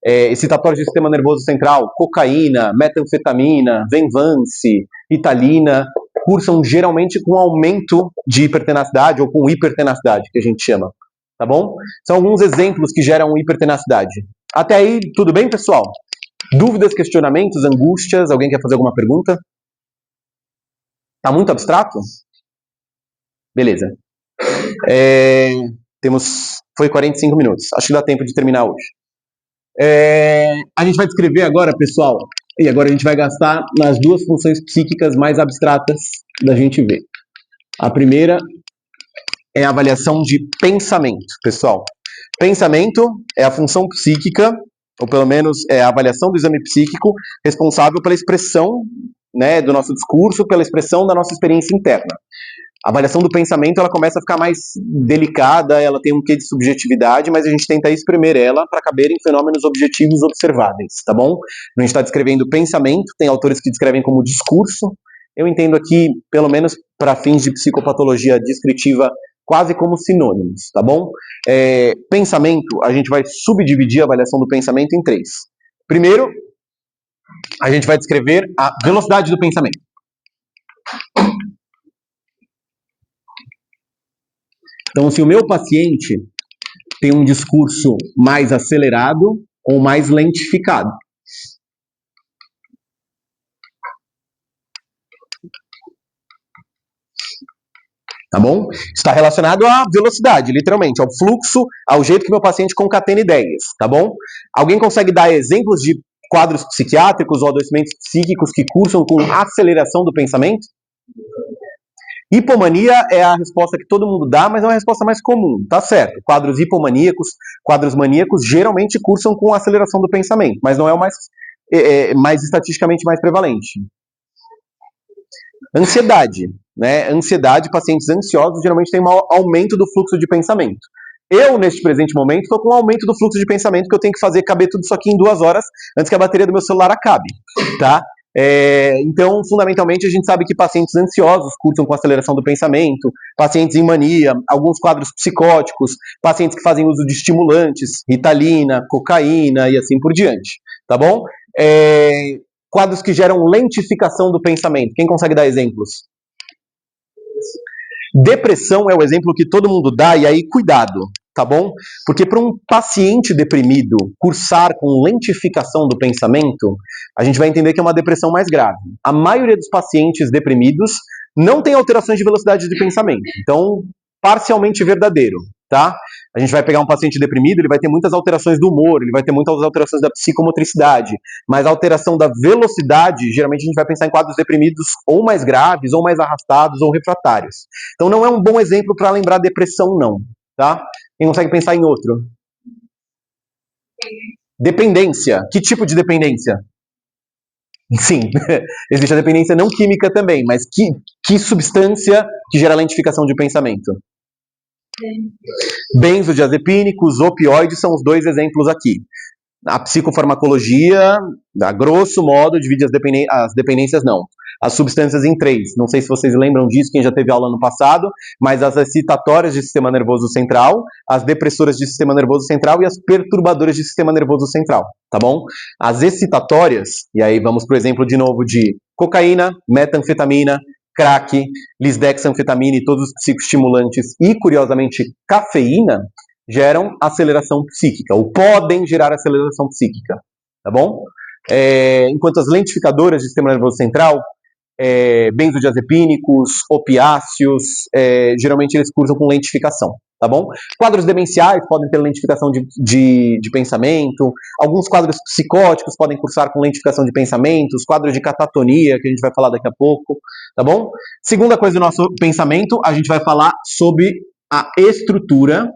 excitatórios do sistema nervoso central, cocaína, metanfetamina, Venvance, Ritalina, cursam geralmente com aumento de hipertenacidade ou com hipertenacidade, que a gente chama, tá bom? São alguns exemplos que geram hipertenacidade. Até aí, tudo bem, pessoal? Dúvidas, questionamentos, angústias? Alguém quer fazer alguma pergunta? Tá muito abstrato? Beleza. Foi 45 minutos. Acho que dá tempo de terminar hoje. A gente vai descrever agora, pessoal, e agora a gente vai gastar nas duas funções psíquicas mais abstratas da gente ver. A primeira é a avaliação de pensamento, pessoal. Pensamento é a função psíquica, ou pelo menos é a avaliação do exame psíquico responsável pela expressão, né, do nosso discurso, pela expressão da nossa experiência interna. A avaliação do pensamento, ela começa a ficar mais delicada, ela tem um quê de subjetividade, mas a gente tenta espremer ela para caber em fenômenos objetivos observáveis, tá bom? A gente está descrevendo pensamento, tem autores que descrevem como discurso, eu entendo aqui, pelo menos para fins de psicopatologia descritiva, quase como sinônimos, tá bom? Pensamento, a gente vai subdividir a avaliação do pensamento em três. Primeiro, a gente vai descrever a velocidade do pensamento. Então, se o meu paciente tem um discurso mais acelerado ou mais lentificado. Tá bom? Está relacionado à velocidade, literalmente, ao fluxo, ao jeito que meu paciente concatena ideias, tá bom? Alguém consegue dar exemplos de quadros psiquiátricos ou adoecimentos psíquicos que cursam com aceleração do pensamento? Hipomania é a resposta que todo mundo dá, mas é uma resposta mais comum, tá certo. Quadros hipomaníacos, quadros maníacos, geralmente cursam com aceleração do pensamento, mas não é o mais estatisticamente mais prevalente. Ansiedade, né? Ansiedade, pacientes ansiosos geralmente têm um aumento do fluxo de pensamento. Eu, neste presente momento, estou com um aumento do fluxo de pensamento que eu tenho que fazer caber tudo isso aqui em 2 horas antes que a bateria do meu celular acabe, tá? Então, fundamentalmente, a gente sabe que pacientes ansiosos cursam com aceleração do pensamento, pacientes em mania, alguns quadros psicóticos, pacientes que fazem uso de estimulantes, Ritalina, cocaína e assim por diante, tá bom? Quadros que geram lentificação do pensamento. Quem consegue dar exemplos? Depressão é o exemplo que todo mundo dá, e aí cuidado, tá bom? Porque para um paciente deprimido cursar com lentificação do pensamento, a gente vai entender que é uma depressão mais grave. A maioria dos pacientes deprimidos não tem alterações de velocidade de pensamento, então parcialmente verdadeiro, tá? A gente vai pegar um paciente deprimido, ele vai ter muitas alterações do humor, ele vai ter muitas alterações da psicomotricidade, mas a alteração da velocidade, geralmente a gente vai pensar em quadros deprimidos ou mais graves, ou mais arrastados, ou refratários. Então não é um bom exemplo para lembrar depressão, não, tá? Quem consegue pensar em outro? Dependência. Que tipo de dependência? Sim, existe a dependência não química também, mas que substância que gera lentificação de pensamento? Benzodiazepínicos, opioides são os 2 exemplos aqui. A psicofarmacologia, a grosso modo, divide as dependências, não. As substâncias em 3. Não sei se vocês lembram disso, quem já teve aula no passado, mas as excitatórias de sistema nervoso central, as depressoras de sistema nervoso central e as perturbadoras de sistema nervoso central, tá bom? As excitatórias, e aí vamos para o exemplo de novo de cocaína, metanfetamina, crack, lisdexanfetamina e todos os psicoestimulantes e, curiosamente, cafeína, geram aceleração psíquica, ou podem gerar aceleração psíquica, tá bom? Enquanto as lentificadoras de sistema nervoso central, benzodiazepínicos, opiáceos, geralmente eles cursam com lentificação, tá bom? Quadros demenciais podem ter lentificação de pensamento, alguns quadros psicóticos podem cursar com lentificação de pensamentos, quadros de catatonia, que a gente vai falar daqui a pouco, tá bom? Segunda coisa do nosso pensamento, a gente vai falar sobre a estrutura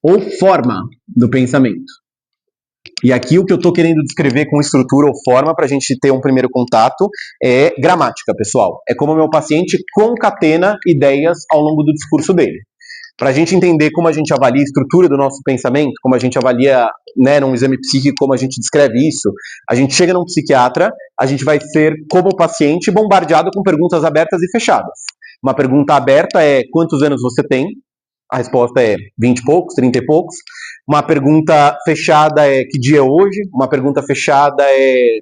ou forma do pensamento. E aqui o que eu estou querendo descrever com estrutura ou forma para a gente ter um primeiro contato é gramática, pessoal. É como o meu paciente concatena ideias ao longo do discurso dele. Para a gente entender como a gente avalia a estrutura do nosso pensamento, como a gente avalia, né, num exame psíquico, como a gente descreve isso, a gente chega num psiquiatra, a gente vai ser, como paciente, bombardeado com perguntas abertas e fechadas. Uma pergunta aberta é: quantos anos você tem? A resposta é 20 e poucos, 30 e poucos. Uma pergunta fechada é: que dia é hoje? Uma pergunta fechada é,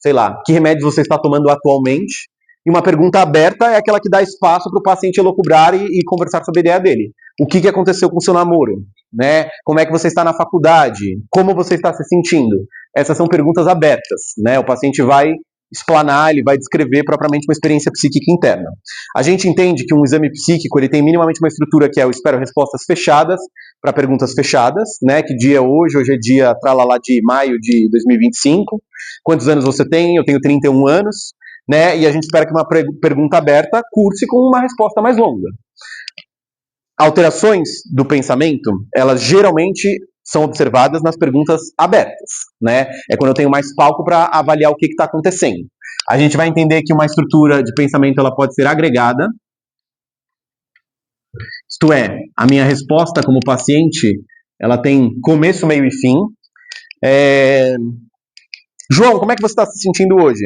sei lá, que remédios você está tomando atualmente? E uma pergunta aberta é aquela que dá espaço para o paciente elocubrar e conversar sobre a ideia dele. O que aconteceu com o seu namoro? Né? Como é que você está na faculdade? Como você está se sentindo? Essas são perguntas abertas, né? O paciente vai explanar, ele vai descrever propriamente uma experiência psíquica interna. A gente entende que um exame psíquico ele tem minimamente uma estrutura que é: eu espero respostas fechadas para perguntas fechadas, né? Que dia é hoje? Hoje é dia tralalá de maio de 2025. Quantos anos você tem? Eu tenho 31 anos, né? E a gente espera que uma pergunta aberta curse com uma resposta mais longa. Alterações do pensamento, elas geralmente são observadas nas perguntas abertas, né? É quando eu tenho mais palco para avaliar o que está acontecendo. A gente vai entender que uma estrutura de pensamento ela pode ser agregada, isto é, a minha resposta como paciente, ela tem começo, meio e fim. João, como é que você está se sentindo hoje?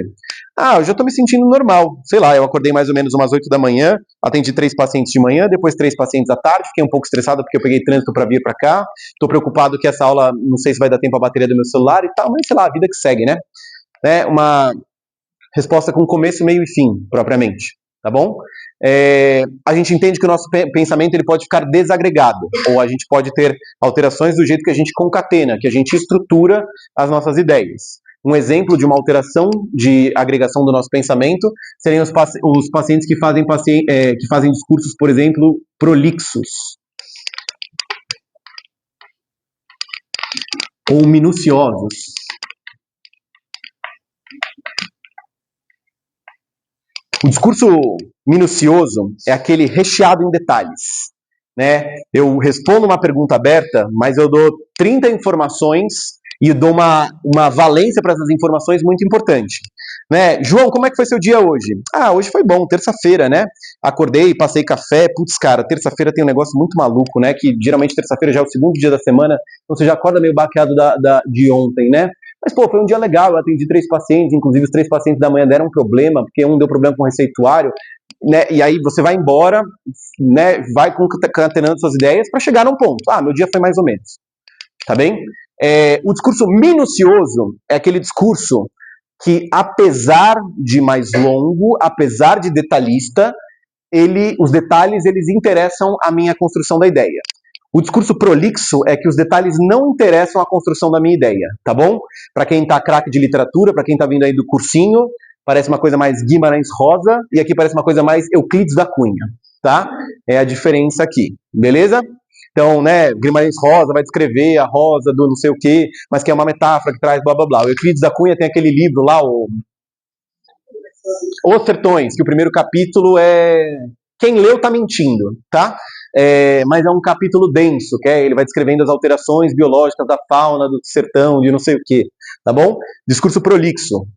Eu já estou me sentindo normal. Sei lá, eu acordei mais ou menos umas 8 da manhã, atendi 3 pacientes de manhã, depois 3 pacientes à tarde, fiquei um pouco estressado porque eu peguei trânsito para vir para cá, estou preocupado que essa aula, não sei se vai dar tempo a bateria do meu celular e tal, mas sei lá, a vida que segue, né? Uma resposta com começo, meio e fim, propriamente, tá bom? A gente entende que o nosso pensamento ele pode ficar desagregado, ou a gente pode ter alterações do jeito que a gente concatena, que a gente estrutura as nossas ideias. Um exemplo de uma alteração de agregação do nosso pensamento seriam os pacientes que fazem discursos, por exemplo, prolixos ou minuciosos. O discurso minucioso é aquele recheado em detalhes, né? Eu respondo uma pergunta aberta, mas eu dou 30 informações e dou uma valência para essas informações muito importante, né? João, como é que foi seu dia hoje? Ah, hoje foi bom, terça-feira, né? Acordei, passei café, putz, cara, terça-feira tem um negócio muito maluco, né? Que geralmente terça-feira já é o segundo dia da semana, então você já acorda meio baqueado de ontem, né? Mas, pô, foi um dia legal, eu atendi 3 pacientes, inclusive os 3 pacientes da manhã deram um problema, porque um deu problema com o receituário, né? E aí você vai embora, né? Vai concatenando suas ideias para chegar num ponto. Ah, meu dia foi mais ou menos, tá bem? O discurso minucioso é aquele discurso que, apesar de mais longo, apesar de detalhista, os detalhes eles interessam a minha construção da ideia. O discurso prolixo é que os detalhes não interessam a construção da minha ideia, tá bom? Para quem tá craque de literatura, para quem tá vindo aí do cursinho, parece uma coisa mais Guimarães Rosa, e aqui parece uma coisa mais Euclides da Cunha, tá? É a diferença aqui, beleza? Então, né, Guimarães Rosa vai descrever a rosa do não sei o quê, mas que é uma metáfora que traz blá blá blá. O Euclides da Cunha tem aquele livro lá, Os Sertões, que o primeiro capítulo é Quem leu tá mentindo, tá? Mas é um capítulo denso, que ele vai descrevendo as alterações biológicas da fauna do sertão, de não sei o quê, tá bom? Discurso prolixo.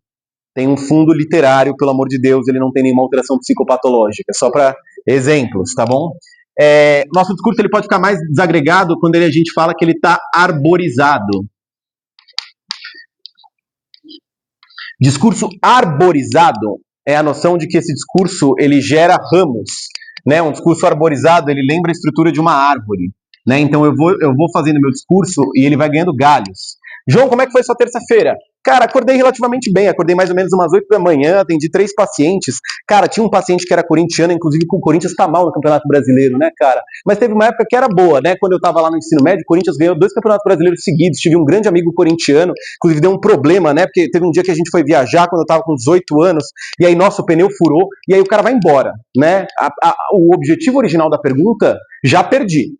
Tem um fundo literário, pelo amor de Deus, ele não tem nenhuma alteração psicopatológica, só para exemplos, tá bom? Nosso discurso ele pode ficar mais desagregado quando a gente fala que ele está arborizado. Discurso arborizado é a noção de que esse discurso ele gera ramos, né? Um discurso arborizado ele lembra a estrutura de uma árvore, né? Então eu vou fazendo meu discurso e ele vai ganhando galhos. João, como é que foi sua terça-feira? Cara, acordei relativamente bem, acordei mais ou menos umas 8 da manhã, atendi 3 pacientes. Cara, tinha um paciente que era corintiano, inclusive o Corinthians tá mal no Campeonato Brasileiro, né, cara? Mas teve uma época que era boa, né? Quando eu tava lá no ensino médio, o Corinthians ganhou 2 Campeonatos Brasileiros seguidos, tive um grande amigo corintiano, inclusive deu um problema, né? Porque teve um dia que a gente foi viajar quando eu tava com 18 anos, e aí, nossa, o pneu furou, e aí o cara vai embora, né? O objetivo original da pergunta, já perdi.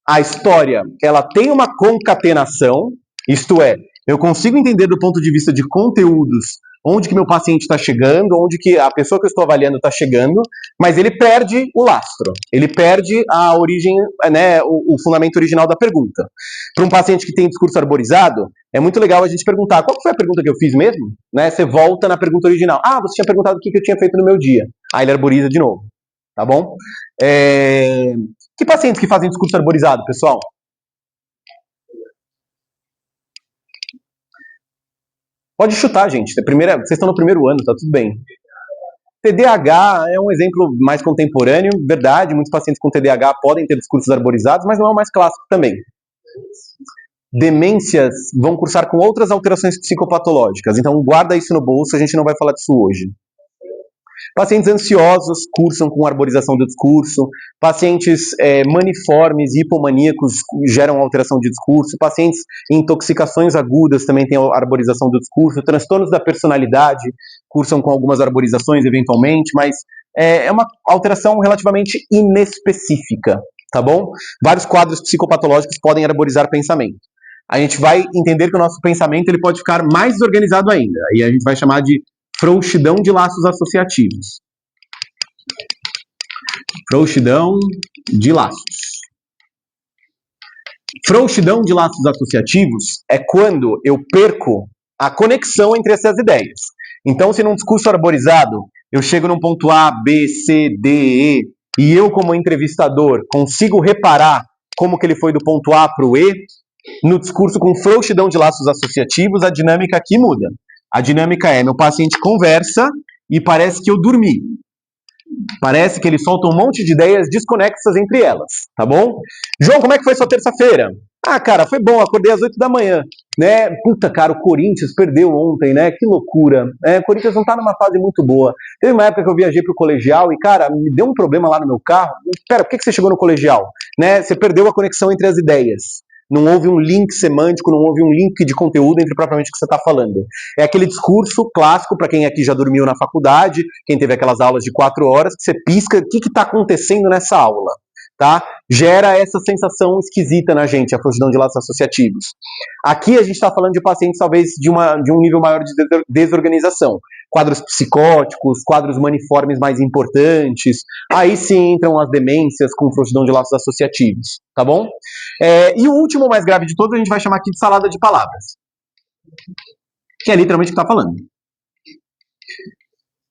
A história, ela tem uma concatenação, isto é, eu consigo entender do ponto de vista de conteúdos onde que meu paciente está chegando, onde que a pessoa que eu estou avaliando está chegando, mas ele perde o lastro, ele perde a origem, né, o fundamento original da pergunta. Para um paciente que tem discurso arborizado, é muito legal a gente perguntar, qual foi a pergunta que eu fiz mesmo? Né, você volta na pergunta original. Ah, você tinha perguntado o que eu tinha feito no meu dia. Aí ele arboriza de novo, tá bom? Que pacientes que fazem discurso arborizado, pessoal? Pode chutar, gente. Vocês estão no primeiro ano, tá tudo bem. TDAH é um exemplo mais contemporâneo, verdade. Muitos pacientes com TDAH podem ter discursos arborizados, mas não é o mais clássico também. Demências vão cursar com outras alterações psicopatológicas, então guarda isso no bolso, a gente não vai falar disso hoje. Pacientes ansiosos cursam com arborização do discurso, pacientes maniformes e hipomaníacos geram alteração de discurso, pacientes em intoxicações agudas também têm arborização do discurso, transtornos da personalidade cursam com algumas arborizações eventualmente, mas é uma alteração relativamente inespecífica, tá bom? Vários quadros psicopatológicos podem arborizar pensamento. A gente vai entender que o nosso pensamento ele pode ficar mais desorganizado ainda, e a gente vai chamar de frouxidão de laços associativos. Frouxidão de laços. Frouxidão de laços associativos é quando eu perco a conexão entre essas ideias. Então, se num discurso arborizado eu chego num ponto A, B, C, D, E, e eu, como entrevistador, consigo reparar como que ele foi do ponto A para o E, no discurso com frouxidão de laços associativos, a dinâmica aqui muda. A dinâmica é, meu paciente conversa e parece que eu dormi. Parece que ele solta um monte de ideias desconexas entre elas, tá bom? João, como é que foi sua terça-feira? Ah, cara, foi bom, acordei às 8 da manhã, né? Puta, cara, o Corinthians perdeu ontem, né? Que loucura. O Corinthians não tá numa fase muito boa. Teve uma época que eu viajei pro colegial e, cara, me deu um problema lá no meu carro. Pera, por que você chegou no colegial? Né? Você perdeu a conexão entre as ideias. Não houve um link semântico, não houve um link de conteúdo entre propriamente o que você está falando. É aquele discurso clássico, para quem aqui já dormiu na faculdade, quem teve aquelas aulas de 4 horas, que você pisca, o que está acontecendo nessa aula? Tá? Gera essa sensação esquisita na gente, a frouxidão de laços associativos. Aqui a gente está falando de pacientes talvez de um nível maior de desorganização. Quadros psicóticos, quadros maniformes mais importantes, aí sim entram as demências com frouxidão de laços associativos, tá bom? E o último, mais grave de todos, a gente vai chamar aqui de salada de palavras, que é literalmente o que está falando.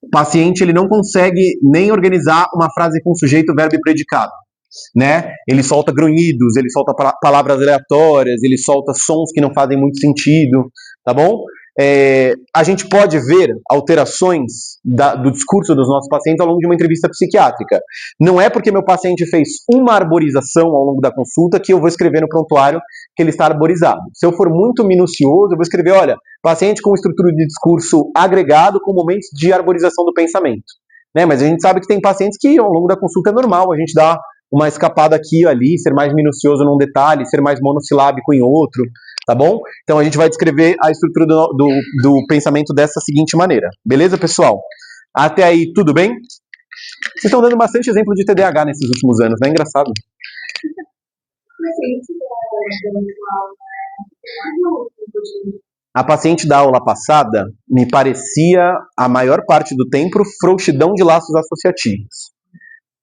O paciente ele não consegue nem organizar uma frase com sujeito, verbo e predicado. Né? Ele solta grunhidos, ele solta palavras aleatórias, ele solta sons que não fazem muito sentido, tá bom? A gente pode ver alterações do discurso dos nossos pacientes ao longo de uma entrevista psiquiátrica. Não é porque meu paciente fez uma arborização ao longo da consulta que eu vou escrever no prontuário que ele está arborizado. Se eu for muito minucioso, eu vou escrever, olha, paciente com estrutura de discurso agregado com momentos de arborização do pensamento. Né? Mas a gente sabe que tem pacientes que ao longo da consulta é normal, a gente dá uma escapada aqui e ali, ser mais minucioso num detalhe, ser mais monossilábico em outro, tá bom? Então a gente vai descrever a estrutura do pensamento dessa seguinte maneira. Beleza, pessoal? Até aí, tudo bem? Vocês estão dando bastante exemplo de TDAH nesses últimos anos, né? Engraçado. A paciente da aula passada me parecia, a maior parte do tempo, frouxidão de laços associativos.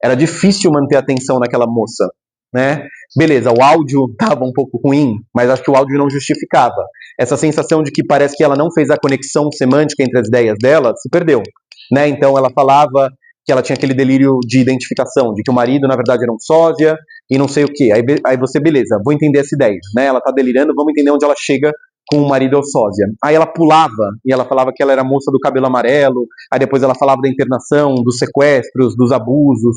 Era difícil manter a atenção naquela moça, né? Beleza, o áudio estava um pouco ruim, mas acho que o áudio não justificava. Essa sensação de que parece que ela não fez a conexão semântica entre as ideias dela, se perdeu, né? Então ela falava que ela tinha aquele delírio de identificação, de que o marido, na verdade, era um sósia e não sei o quê. Aí você, beleza, vou entender essa ideia, né? Ela tá delirando, vamos entender onde ela chega com o marido ou sósia. Aí ela pulava e ela falava que ela era a moça do cabelo amarelo, aí depois ela falava da internação, dos sequestros, dos abusos.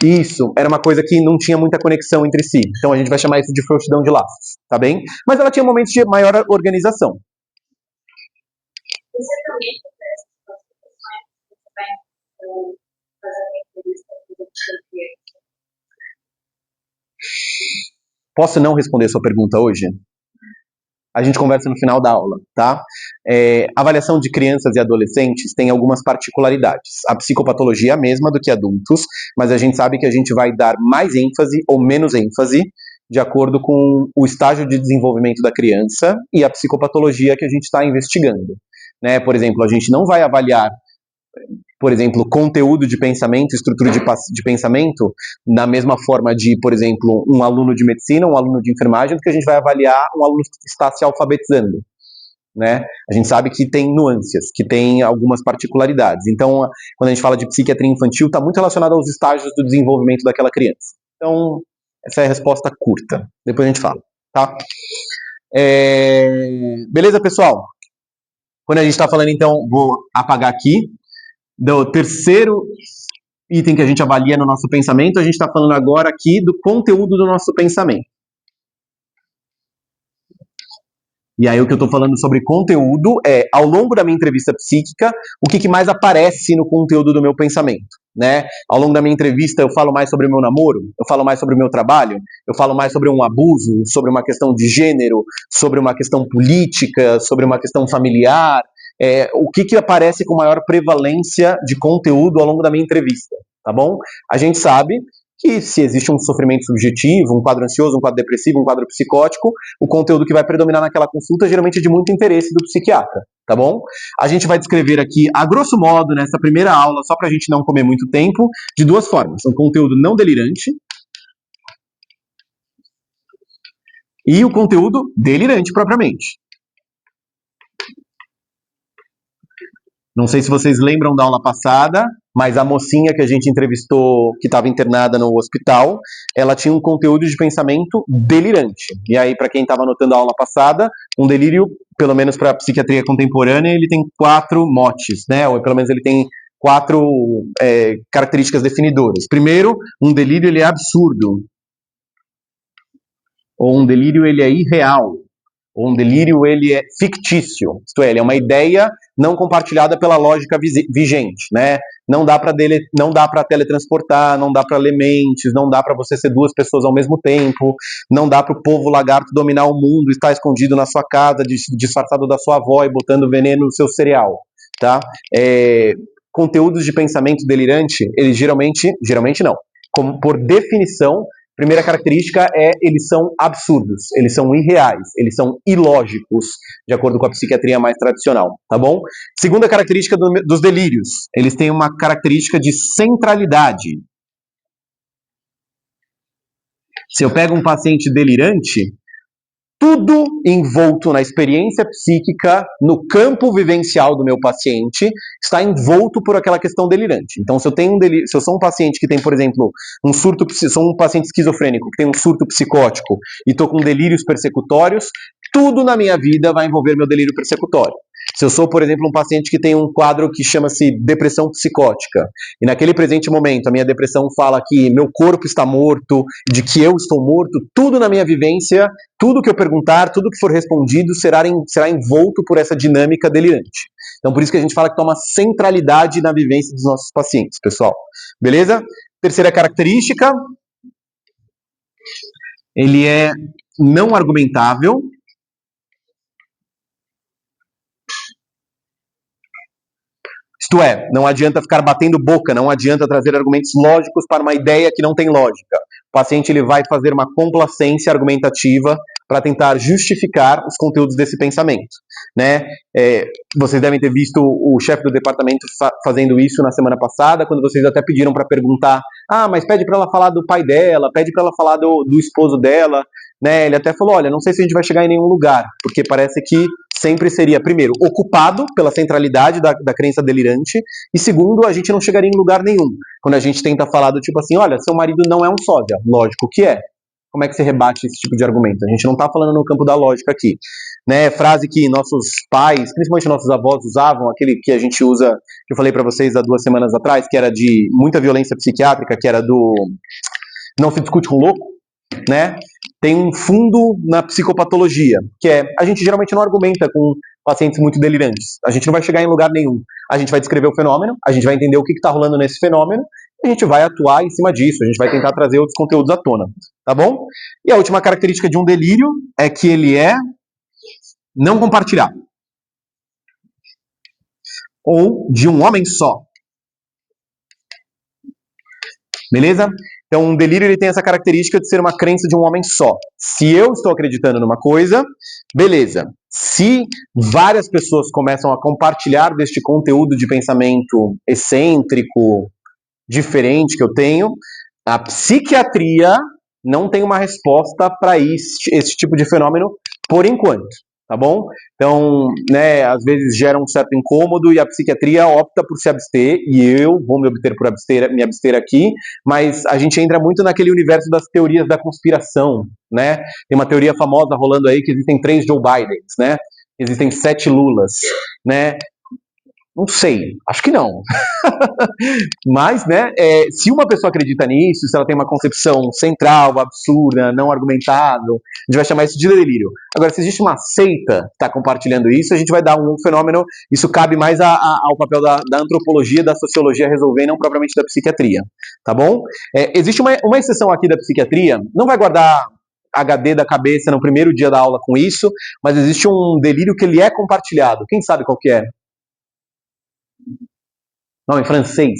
Isso, era uma coisa que não tinha muita conexão entre si. Então a gente vai chamar isso de frouxidão de laços, tá bem? Mas ela tinha momentos de maior organização. Você também Posso não responder sua pergunta hoje? A gente conversa no final da aula, tá? A avaliação de crianças e adolescentes tem algumas particularidades. A psicopatologia é a mesma do que adultos, mas a gente sabe que a gente vai dar mais ênfase ou menos ênfase de acordo com o estágio de desenvolvimento da criança e a psicopatologia que a gente está investigando. Né? Por exemplo, a gente não vai avaliar, por exemplo, conteúdo de pensamento, estrutura de pensamento, na mesma forma de, por exemplo, um aluno de medicina, um aluno de enfermagem, do que a gente vai avaliar um aluno que está se alfabetizando. Né? A gente sabe que tem nuances, que tem algumas particularidades. Então, quando a gente fala de psiquiatria infantil, está muito relacionado aos estágios do desenvolvimento daquela criança. Então, essa é a resposta curta. Depois a gente fala, tá? Beleza, pessoal? Quando a gente está falando, então, vou apagar aqui. Do terceiro item que a gente avalia no nosso pensamento, a gente está falando agora aqui do conteúdo do nosso pensamento. E aí o que eu estou falando sobre conteúdo é, ao longo da minha entrevista psíquica, o que mais aparece no conteúdo do meu pensamento, né? Ao longo da minha entrevista eu falo mais sobre o meu namoro, eu falo mais sobre o meu trabalho, eu falo mais sobre um abuso, sobre uma questão de gênero, sobre uma questão política, sobre uma questão familiar, o que aparece com maior prevalência de conteúdo ao longo da minha entrevista, tá bom? A gente sabe que se existe um sofrimento subjetivo, um quadro ansioso, um quadro depressivo, um quadro psicótico, o conteúdo que vai predominar naquela consulta geralmente é de muito interesse do psiquiatra, tá bom? A gente vai descrever aqui, a grosso modo, nessa primeira aula, só pra gente não comer muito tempo, de duas formas. Um conteúdo não delirante e o conteúdo delirante propriamente. Não sei se vocês lembram da aula passada, mas a mocinha que a gente entrevistou, que estava internada no hospital, ela tinha um conteúdo de pensamento delirante. E aí, para quem estava anotando a aula passada, um delírio, pelo menos para a psiquiatria contemporânea, ele tem 4 motes, né? Ou pelo menos ele tem 4 características definidoras. Primeiro, um delírio ele é absurdo. Ou um delírio ele é irreal. ou um delírio ele é fictício, isto é, ele é uma ideia não compartilhada pela lógica vigente, né? Não dá para teletransportar, não dá para ler mentes, não dá para você ser duas pessoas ao mesmo tempo, não dá para o povo lagarto dominar o mundo, estar escondido na sua casa, disfarçado da sua avó e botando veneno no seu cereal, tá? Conteúdos de pensamento delirante, eles geralmente não, como por definição, primeira característica é eles são absurdos, eles são irreais, eles são ilógicos, de acordo com a psiquiatria mais tradicional, tá bom? Segunda característica dos delírios, eles têm uma característica de centralidade. Se eu pego um paciente delirante, tudo envolto na experiência psíquica, no campo vivencial do meu paciente, está envolto por aquela questão delirante. Então, se eu sou um paciente que tem, por exemplo, sou um paciente esquizofrênico que tem um surto psicótico e estou com delírios persecutórios, tudo na minha vida vai envolver meu delírio persecutório. Se eu sou, por exemplo, um paciente que tem um quadro que chama-se depressão psicótica, e naquele presente momento a minha depressão fala que meu corpo está morto, de que eu estou morto, tudo na minha vivência, tudo que eu perguntar, tudo que for respondido será envolto por essa dinâmica delirante. Então, por isso que a gente fala que toma centralidade na vivência dos nossos pacientes, pessoal. Beleza? Terceira característica, ele é não argumentável. Isto é, não adianta ficar batendo boca, não adianta trazer argumentos lógicos para uma ideia que não tem lógica. O paciente ele vai fazer uma complacência argumentativa para tentar justificar os conteúdos desse pensamento, né? Vocês devem ter visto o chefe do departamento fazendo isso na semana passada, quando vocês até pediram para perguntar, mas pede para ela falar do pai dela, pede para ela falar do esposo dela, né? Ele até falou, olha, não sei se a gente vai chegar em nenhum lugar, porque parece que sempre seria, primeiro, ocupado pela centralidade da crença delirante, e segundo, a gente não chegaria em lugar nenhum. Quando a gente tenta falar do tipo assim, olha, seu marido não é um sósia. Lógico que é. Como é que você rebate esse tipo de argumento? A gente não está falando no campo da lógica aqui. Né? Frase que nossos pais, principalmente nossos avós, usavam, aquele que a gente usa, que eu falei para vocês há 2 semanas atrás, que era de muita violência psiquiátrica, que era do não se discute com louco, né? Tem um fundo na psicopatologia, que é, a gente geralmente não argumenta com pacientes muito delirantes. A gente não vai chegar em lugar nenhum. A gente vai descrever o fenômeno, a gente vai entender o que está rolando nesse fenômeno, e a gente vai atuar em cima disso, a gente vai tentar trazer outros conteúdos à tona, tá bom? E a última característica de um delírio é que ele é não compartilhado. Ou de um homem só. Beleza? Então, um delírio ele tem essa característica de ser uma crença de um homem só. Se eu estou acreditando numa coisa, beleza. Se várias pessoas começam a compartilhar deste conteúdo de pensamento excêntrico, diferente que eu tenho, a psiquiatria não tem uma resposta para esse tipo de fenômeno por enquanto. Tá bom? Então, né, às vezes gera um certo incômodo e a psiquiatria opta por se abster, e eu vou me abster aqui, mas a gente entra muito naquele universo das teorias da conspiração, né? Tem uma teoria famosa rolando aí que existem 3 Joe Bidens, né? Existem 7 Lulas, né? Não sei, acho que não. Mas, né, se uma pessoa acredita nisso, se ela tem uma concepção central, absurda, não argumentável, a gente vai chamar isso de delírio. Agora, se existe uma seita que está compartilhando isso, a gente vai dar um fenômeno, isso cabe mais ao papel da antropologia, da sociologia resolver, não propriamente da psiquiatria, tá bom? Existe uma exceção aqui da psiquiatria, não vai guardar HD da cabeça no primeiro dia da aula com isso, mas existe um delírio que ele é compartilhado. Quem sabe qual que é? Não, em francês,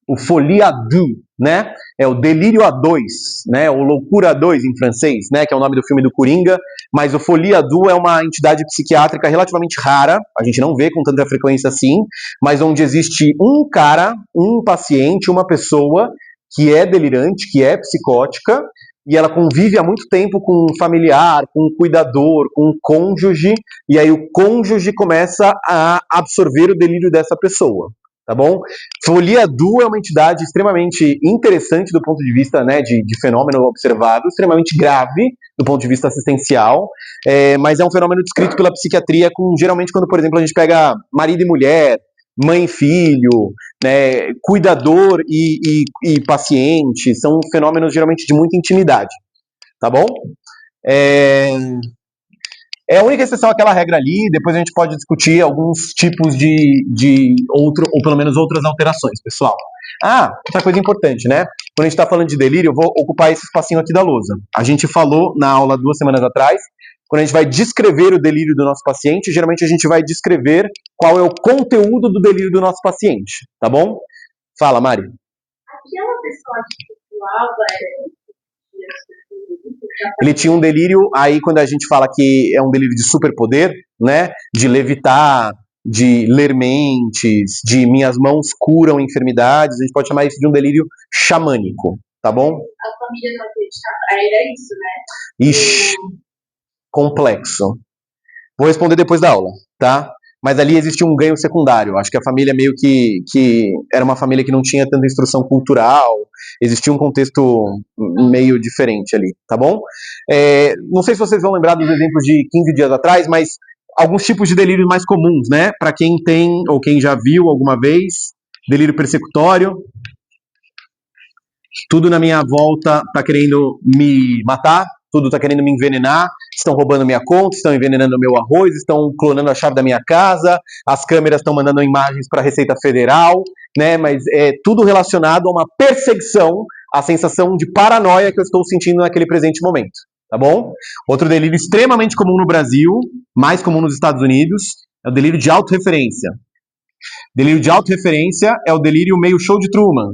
o folie à deux, né? É o delírio a dois, né? O loucura a dois em francês, né? Que é o nome do filme do Coringa. Mas o folie à deux é uma entidade psiquiátrica relativamente rara, a gente não vê com tanta frequência assim, mas onde existe um cara, um paciente, uma pessoa que é delirante, que é psicótica, e ela convive há muito tempo com um familiar, com um cuidador, com um cônjuge, e aí o cônjuge começa a absorver o delírio dessa pessoa. Tá bom? Folie à deux é uma entidade extremamente interessante do ponto de vista, né, de fenômeno observado, extremamente grave do ponto de vista assistencial, mas é um fenômeno descrito pela psiquiatria geralmente quando, por exemplo, a gente pega marido e mulher, mãe e filho, né, cuidador e paciente, são fenômenos geralmente de muita intimidade, tá bom? É a única exceção àquela regra ali, depois a gente pode discutir alguns tipos de outro, ou pelo menos outras alterações, pessoal. Outra coisa importante, né? Quando a gente está falando de delírio, eu vou ocupar esse espacinho aqui da lousa. A gente falou na aula 2 semanas atrás, quando a gente vai descrever o delírio do nosso paciente, geralmente a gente vai descrever qual é o conteúdo do delírio do nosso paciente, tá bom? Fala, Mari. Aquela pessoa que flutuava ele tinha um delírio, aí quando a gente fala que é um delírio de superpoder, né, de levitar, de ler mentes, de minhas mãos curam enfermidades, a gente pode chamar isso de um delírio xamânico, tá bom? A família não acreditava, era isso, né? Ixi, complexo. Vou responder depois da aula, tá? Mas ali existia um ganho secundário. Acho que a família meio que era uma família que não tinha tanta instrução cultural, existia um contexto meio diferente ali, tá bom? Não sei se vocês vão lembrar dos exemplos de 15 dias atrás, mas alguns tipos de delírios mais comuns, né? Para quem tem ou quem já viu alguma vez, delírio persecutório. Tudo na minha volta tá querendo me matar, tudo tá querendo me envenenar, estão roubando minha conta, estão envenenando o meu arroz, estão clonando a chave da minha casa, as câmeras estão mandando imagens para a Receita Federal, né? Mas é tudo relacionado a uma perseguição, a sensação de paranoia que eu estou sentindo naquele presente momento, tá bom? Outro delírio extremamente comum no Brasil, mais comum nos Estados Unidos, é o delírio de autorreferência. Delírio de autorreferência é o delírio meio show de Truman,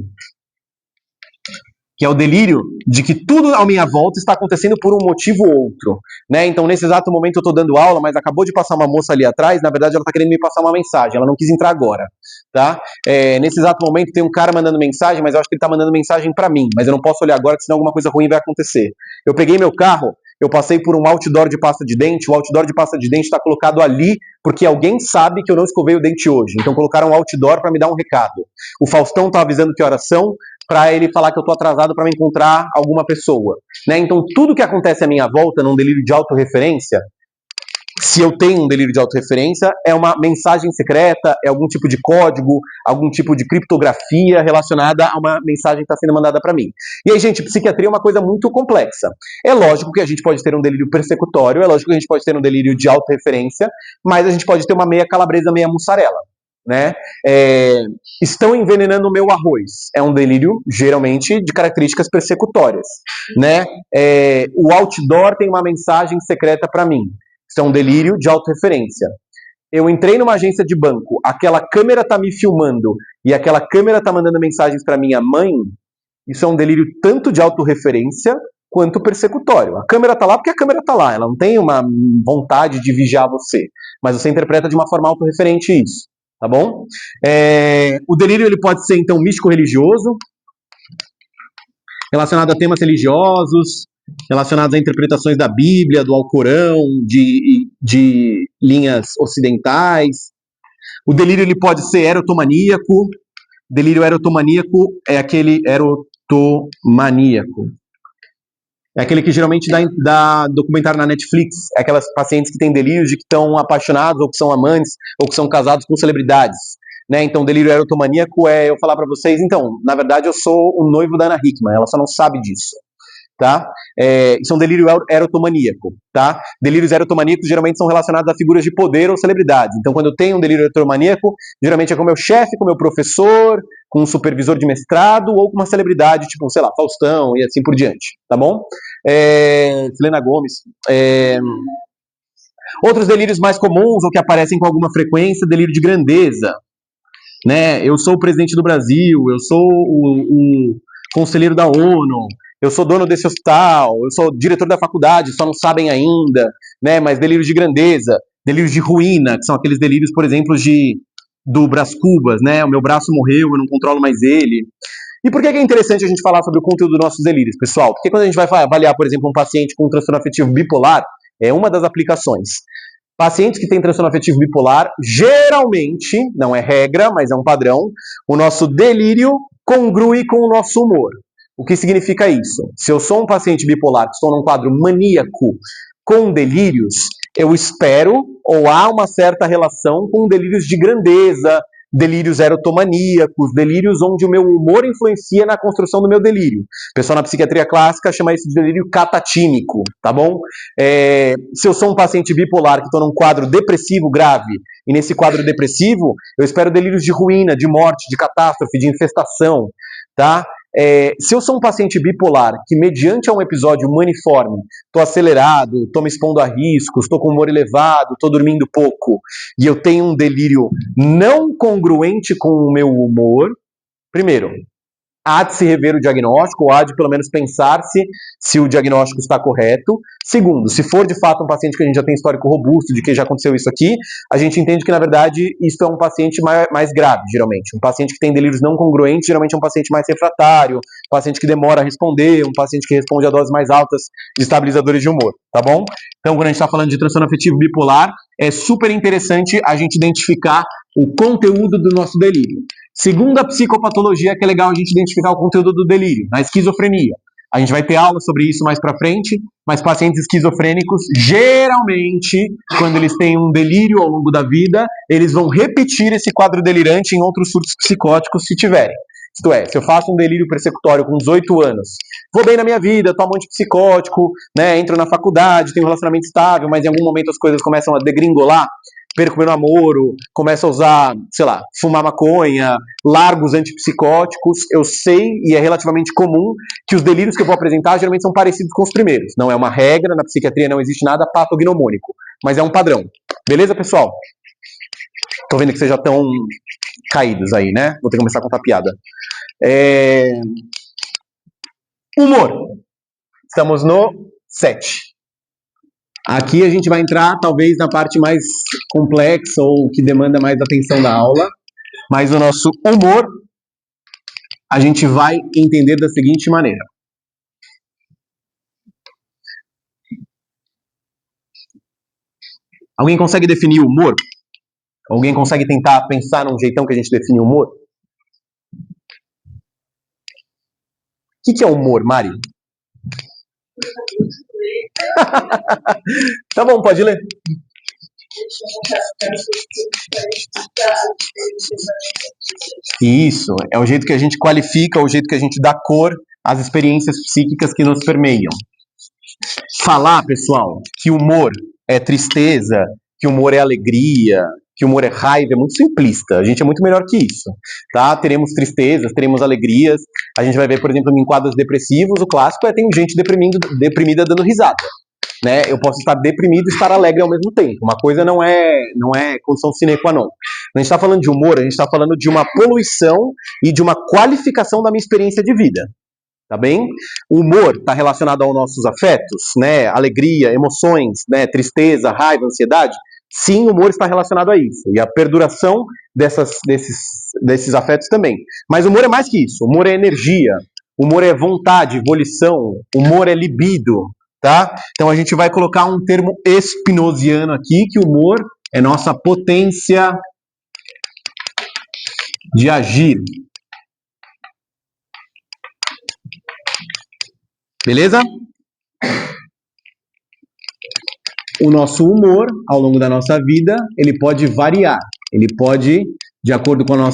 que é o delírio de que tudo à minha volta está acontecendo por um motivo ou outro, né? Então, nesse exato momento eu estou dando aula, mas acabou de passar uma moça ali atrás, na verdade ela está querendo me passar uma mensagem, ela não quis entrar agora, tá? Nesse exato momento tem um cara mandando mensagem, mas eu acho que ele está mandando mensagem para mim, mas eu não posso olhar agora, senão alguma coisa ruim vai acontecer. Eu peguei meu carro, eu passei por um outdoor de pasta de dente, o outdoor de pasta de dente está colocado ali porque alguém sabe que eu não escovei o dente hoje, então colocaram um outdoor para me dar um recado. O Faustão está avisando que horas são, para ele falar que eu tô atrasado para me encontrar alguma pessoa, né? Então, tudo que acontece à minha volta num delírio de autorreferência, se eu tenho um delírio de autorreferência, é uma mensagem secreta, é algum tipo de código, algum tipo de criptografia relacionada a uma mensagem que está sendo mandada para mim. E aí, gente, psiquiatria é uma coisa muito complexa. É lógico que a gente pode ter um delírio persecutório, é lógico que a gente pode ter um delírio de autorreferência, mas a gente pode ter uma meia calabresa, meia mussarela, né? Estão envenenando o meu arroz. É um delírio, geralmente, de características persecutórias, né? O outdoor tem uma mensagem secreta para mim. Isso é um delírio de autorreferência. Eu entrei numa agência de banco, aquela câmera tá me filmando e aquela câmera tá mandando mensagens para minha mãe. Isso é um delírio tanto de autorreferência quanto persecutório. A câmera tá lá porque a câmera tá lá. Ela não tem uma vontade de vigiar você, mas você interpreta de uma forma autorreferente isso. Tá bom? O delírio ele pode ser, então, místico-religioso, relacionado a temas religiosos, relacionados a interpretações da Bíblia, do Alcorão, de linhas ocidentais. O delírio ele pode ser erotomaníaco. Delírio erotomaníaco é aquele erotomaníaco. É aquele que geralmente dá documentário na Netflix. É aquelas pacientes que têm delírios de que estão apaixonados, ou que são amantes, ou que são casados com celebridades, né? Então, delírio erotomaníaco é eu falar para vocês, então, na verdade eu sou o noivo da Ana Hickman, ela só não sabe disso, tá? Isso é um delírio erotomaníaco, tá? Delírios erotomaníacos geralmente são relacionados a figuras de poder ou celebridades. Então, quando eu tenho um delírio erotomaníaco, geralmente é com o meu chefe, com o meu professor, com um supervisor de mestrado ou com uma celebridade, tipo, sei lá, Faustão e assim por diante, tá bom? Selena Gomez. Outros delírios mais comuns ou que aparecem com alguma frequência, delírio de grandeza, né? Eu sou o presidente do Brasil, eu sou o conselheiro da ONU, eu sou dono desse hospital, eu sou diretor da faculdade, só não sabem ainda, né? Mas delírios de grandeza, delírios de ruína, que são aqueles delírios, por exemplo, do Brás Cubas, né? O meu braço morreu, eu não controlo mais ele. E por que é interessante a gente falar sobre o conteúdo dos nossos delírios, pessoal? Porque quando a gente vai avaliar, por exemplo, um paciente com um transtorno afetivo bipolar, é uma das aplicações. Pacientes que têm transtorno afetivo bipolar, geralmente, não é regra, mas é um padrão, o nosso delírio congrui com o nosso humor. O que significa isso? Se eu sou um paciente bipolar que estou num quadro maníaco com delírios, eu espero, ou há uma certa relação com delírios de grandeza, delírios erotomaníacos, delírios onde o meu humor influencia na construção do meu delírio. O pessoal na psiquiatria clássica chama isso de delírio catatímico, tá bom? Se eu sou um paciente bipolar que estou num quadro depressivo grave, e nesse quadro depressivo, eu espero delírios de ruína, de morte, de catástrofe, de infestação, tá? Se eu sou um paciente bipolar que, mediante um episódio maniforme, estou acelerado, estou me expondo a riscos, estou com humor elevado, estou dormindo pouco, e eu tenho um delírio não congruente com o meu humor, primeiro, há de se rever o diagnóstico, ou há de pelo menos pensar-se se o diagnóstico está correto. Segundo, se for de fato um paciente que a gente já tem histórico robusto, de que já aconteceu isso aqui, a gente entende que, na verdade, isso é um paciente mais grave, geralmente. Um paciente que tem delírios não congruentes, geralmente é um paciente mais refratário, um paciente que demora a responder, um paciente que responde a doses mais altas de estabilizadores de humor, tá bom? Então, quando a gente está falando de transtorno afetivo bipolar, é super interessante a gente identificar o conteúdo do nosso delírio. Segunda psicopatologia, que é legal a gente identificar o conteúdo do delírio, na esquizofrenia. A gente vai ter aula sobre isso mais pra frente, mas pacientes esquizofrênicos, geralmente, quando eles têm um delírio ao longo da vida, eles vão repetir esse quadro delirante em outros surtos psicóticos, se tiverem. Isto é, se eu faço um delírio persecutório com 18 anos, vou bem na minha vida, tomo antipsicótico, né, entro na faculdade, tenho um relacionamento estável, mas em algum momento as coisas começam a degringolar, perco meu namoro, começo a usar, sei lá, fumar maconha, largo os antipsicóticos, eu sei, e é relativamente comum, que os delírios que eu vou apresentar geralmente são parecidos com os primeiros. Não é uma regra, na psiquiatria não existe nada patognomônico, mas é um padrão. Beleza, pessoal? Tô vendo que vocês já estão caídos aí, né? Vou ter que começar a contar piada. Humor. Estamos no 7. Aqui a gente vai entrar, talvez, na parte mais complexa ou que demanda mais atenção da aula, mas o nosso humor a gente vai entender da seguinte maneira. Alguém consegue definir o humor? Alguém consegue tentar pensar num jeitão que a gente define o humor? O que é humor, Mari? Tá bom, pode ler. Isso, é o jeito que a gente qualifica, o jeito que a gente dá cor às experiências psíquicas que nos permeiam. Falar, pessoal, que humor é tristeza, que humor é alegria, que humor é raiva, é muito simplista. A gente é muito melhor que isso, tá? Teremos tristezas, teremos alegrias. A gente vai ver, por exemplo, em quadros depressivos, o clássico é tem gente deprimida dando risada, né? Eu posso estar deprimido e estar alegre ao mesmo tempo. Uma coisa não é condição sine qua non. A gente está falando de humor, a gente está falando de uma poluição e de uma qualificação da minha experiência de vida. Tá bem? O humor está relacionado aos nossos afetos, né? Alegria, emoções, né? Tristeza, raiva, ansiedade. Sim, o humor está relacionado a isso. E a perduração desses afetos também. Mas o humor é mais que isso. O humor é energia. O humor é vontade, volição. O humor é libido. Tá? Então a gente vai colocar um termo spinoziano aqui, que o humor é nossa potência de agir. Beleza? O nosso humor, ao longo da nossa vida, ele pode variar. Ele pode, de acordo com o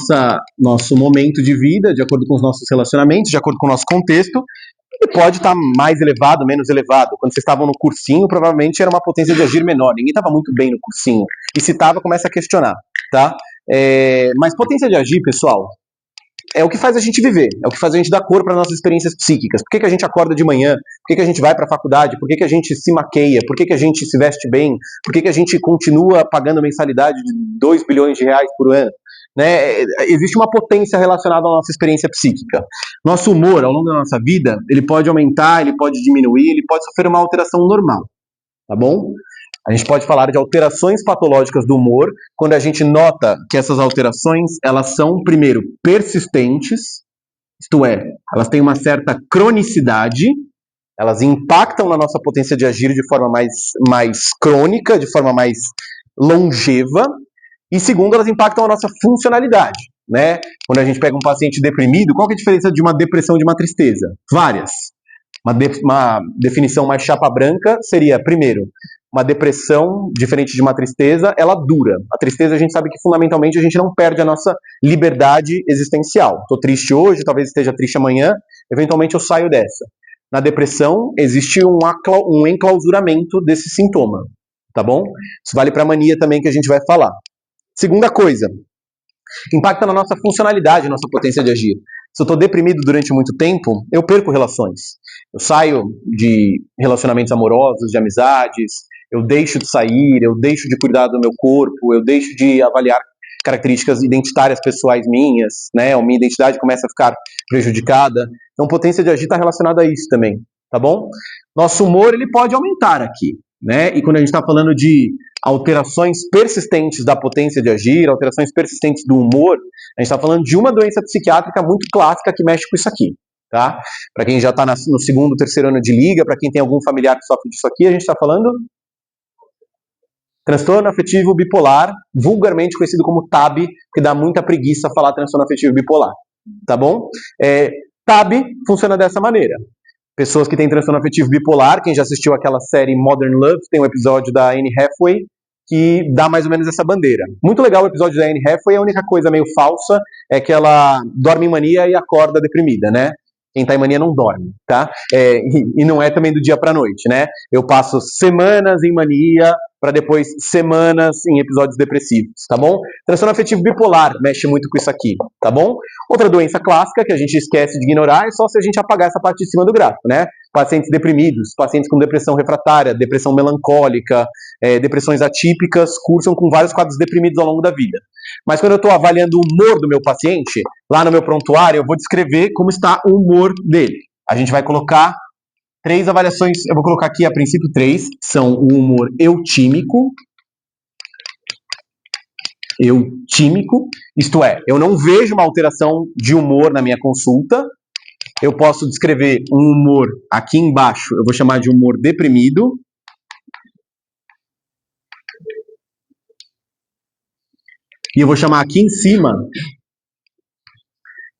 nosso momento de vida, de acordo com os nossos relacionamentos, de acordo com o nosso contexto, ele pode estar mais elevado, menos elevado. Quando vocês estavam no cursinho, provavelmente era uma potência de agir menor. Ninguém estava muito bem no cursinho. E se estava, começa a questionar, tá? Mas potência de agir, pessoal, é o que faz a gente viver, é o que faz a gente dar cor para nossas experiências psíquicas. Por que a gente acorda de manhã? Por que a gente vai para a faculdade? Por que a gente se maqueia? Por que a gente se veste bem? Por que a gente continua pagando mensalidade de 2 bilhões de reais por ano? Né? Existe uma potência relacionada à nossa experiência psíquica. Nosso humor, ao longo da nossa vida, ele pode aumentar, ele pode diminuir, ele pode sofrer uma alteração normal, tá bom? A gente pode falar de alterações patológicas do humor quando a gente nota que essas alterações, elas são, primeiro, persistentes, isto é, elas têm uma certa cronicidade, elas impactam na nossa potência de agir de forma mais crônica, de forma mais longeva, e segundo, elas impactam a nossa funcionalidade, né? Quando a gente pega um paciente deprimido, qual que é a diferença de uma depressão e de uma tristeza? Várias. Uma definição mais chapa branca seria, primeiro, Uma depressão, diferente de uma tristeza, ela dura. A tristeza, a gente sabe que fundamentalmente a gente não perde a nossa liberdade existencial. Estou triste hoje, talvez esteja triste amanhã, eventualmente eu saio dessa. Na depressão, existe um enclausuramento desse sintoma, tá bom? Isso vale para a mania também, que a gente vai falar. Segunda coisa, impacta na nossa funcionalidade, nossa potência de agir. Se eu estou deprimido durante muito tempo, eu perco relações. Eu saio de relacionamentos amorosos, de amizades, eu deixo de sair, eu deixo de cuidar do meu corpo, eu deixo de avaliar características identitárias pessoais minhas, né? A minha identidade começa a ficar prejudicada. Então, potência de agir está relacionada a isso também, tá bom? Nosso humor, ele pode aumentar aqui, né? E quando a gente está falando de alterações persistentes da potência de agir, alterações persistentes do humor, a gente está falando de uma doença psiquiátrica muito clássica que mexe com isso aqui, tá? Para quem já está no segundo, terceiro ano de liga, para quem tem algum familiar que sofre disso aqui, a gente está falando transtorno afetivo bipolar, vulgarmente conhecido como TAB, que dá muita preguiça falar transtorno afetivo bipolar, tá bom? TAB funciona dessa maneira. Pessoas que têm transtorno afetivo bipolar, quem já assistiu aquela série Modern Love, tem um episódio da Anne Hathaway que dá mais ou menos essa bandeira. Muito legal o episódio da Anne Hathaway, a única coisa meio falsa é que ela dorme em mania e acorda deprimida, né? Quem tá em mania não dorme, tá? E não é também do dia pra noite, né? Eu passo semanas em mania para depois semanas em episódios depressivos, tá bom? Transtorno afetivo bipolar mexe muito com isso aqui, tá bom? Outra doença clássica que a gente esquece de ignorar é só se a gente apagar essa parte de cima do gráfico, né? Pacientes deprimidos, pacientes com depressão refratária, depressão melancólica, depressões atípicas, cursam com vários quadros deprimidos ao longo da vida. Mas quando eu estou avaliando o humor do meu paciente, lá no meu prontuário, eu vou descrever como está o humor dele. A gente vai colocar 3 avaliações, eu vou colocar aqui a princípio 3, são o humor eutímico, isto é, eu não vejo uma alteração de humor na minha consulta, eu posso descrever um humor aqui embaixo, eu vou chamar de humor deprimido, e eu vou chamar aqui em cima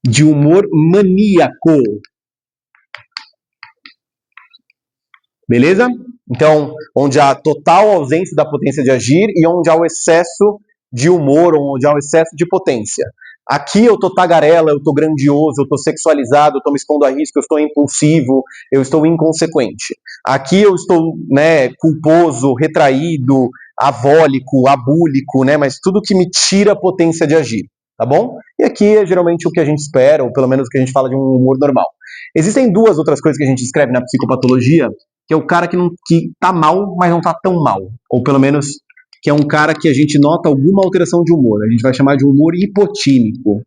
de humor maníaco. Beleza? Então, onde há total ausência da potência de agir e onde há o excesso de humor, ou onde há o excesso de potência. Aqui eu tô tagarela, eu tô grandioso, eu tô sexualizado, eu tô me expondo a risco, eu estou impulsivo, eu estou inconsequente. Aqui eu estou, né, culposo, retraído, avólico, abúlico, né, mas tudo que me tira a potência de agir, tá bom? E aqui é geralmente o que a gente espera, ou pelo menos o que a gente fala de um humor normal. Existem 2 outras coisas que a gente escreve na psicopatologia, que é o cara que tá mal, mas não tá tão mal. Ou pelo menos que é um cara que a gente nota alguma alteração de humor. A gente vai chamar de humor hipotímico. O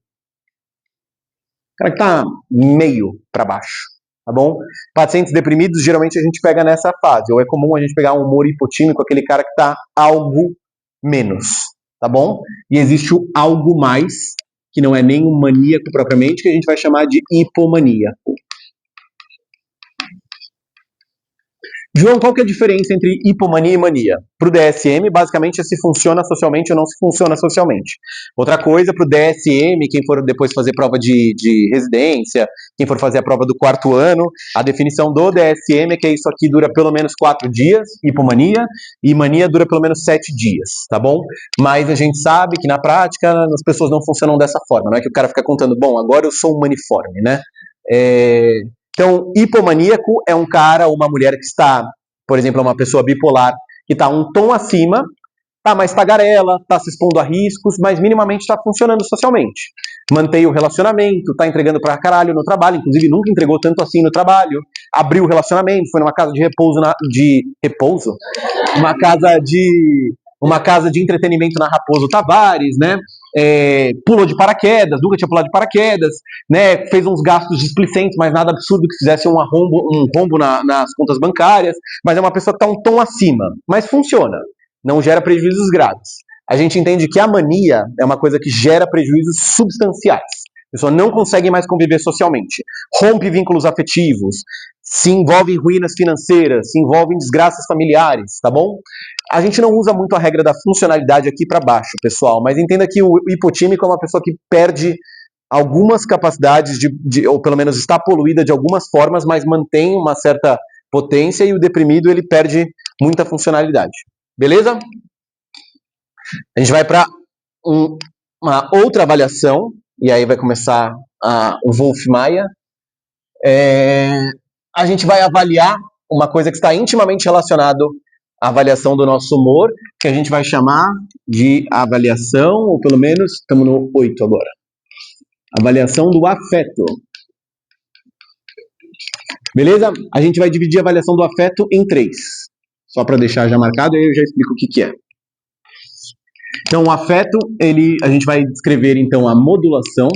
cara que tá meio para baixo, tá bom? Pacientes deprimidos, geralmente a gente pega nessa fase. Ou é comum a gente pegar um humor hipotímico, aquele cara que tá algo menos, tá bom? E existe o algo mais, que não é nem um maníaco propriamente, que a gente vai chamar de hipomaníaco. João, qual que é a diferença entre hipomania e mania? Para o DSM, basicamente, é se funciona socialmente ou não se funciona socialmente. Outra coisa, para o DSM, quem for depois fazer prova de residência, quem for fazer a prova do 4º ano, a definição do DSM é que isso aqui dura pelo menos 4 dias, hipomania, e mania dura pelo menos 7 dias, tá bom? Mas a gente sabe que na prática as pessoas não funcionam dessa forma, não é que o cara fica contando, bom, agora eu sou um maniforme, né? Então, hipomaníaco é um cara ou uma mulher que está, por exemplo, uma pessoa bipolar, que está um tom acima, tá mais tagarela, está se expondo a riscos, mas minimamente está funcionando socialmente. Mantém o relacionamento, está entregando pra caralho no trabalho, inclusive nunca entregou tanto assim no trabalho, abriu o relacionamento, foi numa casa de repouso? Uma casa de entretenimento na Raposo Tavares, né? Pulou de paraquedas, nunca tinha pulado de paraquedas, né? Fez uns gastos displicentes, mas nada absurdo que fizesse um rombo nas contas bancárias, mas é uma pessoa que está um tom acima, mas funciona, não gera prejuízos graves. A gente entende que a mania é uma coisa que gera prejuízos substanciais. A pessoa não consegue mais conviver socialmente, rompe vínculos afetivos, se envolve em ruínas financeiras, se envolve em desgraças familiares, tá bom? A gente não usa muito a regra da funcionalidade aqui para baixo, pessoal, mas entenda que o hipotímico é uma pessoa que perde algumas capacidades ou pelo menos está poluída de algumas formas, mas mantém uma certa potência, e o deprimido ele perde muita funcionalidade. Beleza? A gente vai para uma outra avaliação, e aí vai começar o Wolff-Maia. A gente vai avaliar uma coisa que está intimamente relacionado à avaliação do nosso humor, que a gente vai chamar de avaliação, ou pelo menos, estamos no 8 agora. Avaliação do afeto. Beleza? A gente vai dividir a avaliação do afeto em 3. Só para deixar já marcado, aí eu já explico o que é. Então, o afeto, a gente vai descrever, então, a modulação.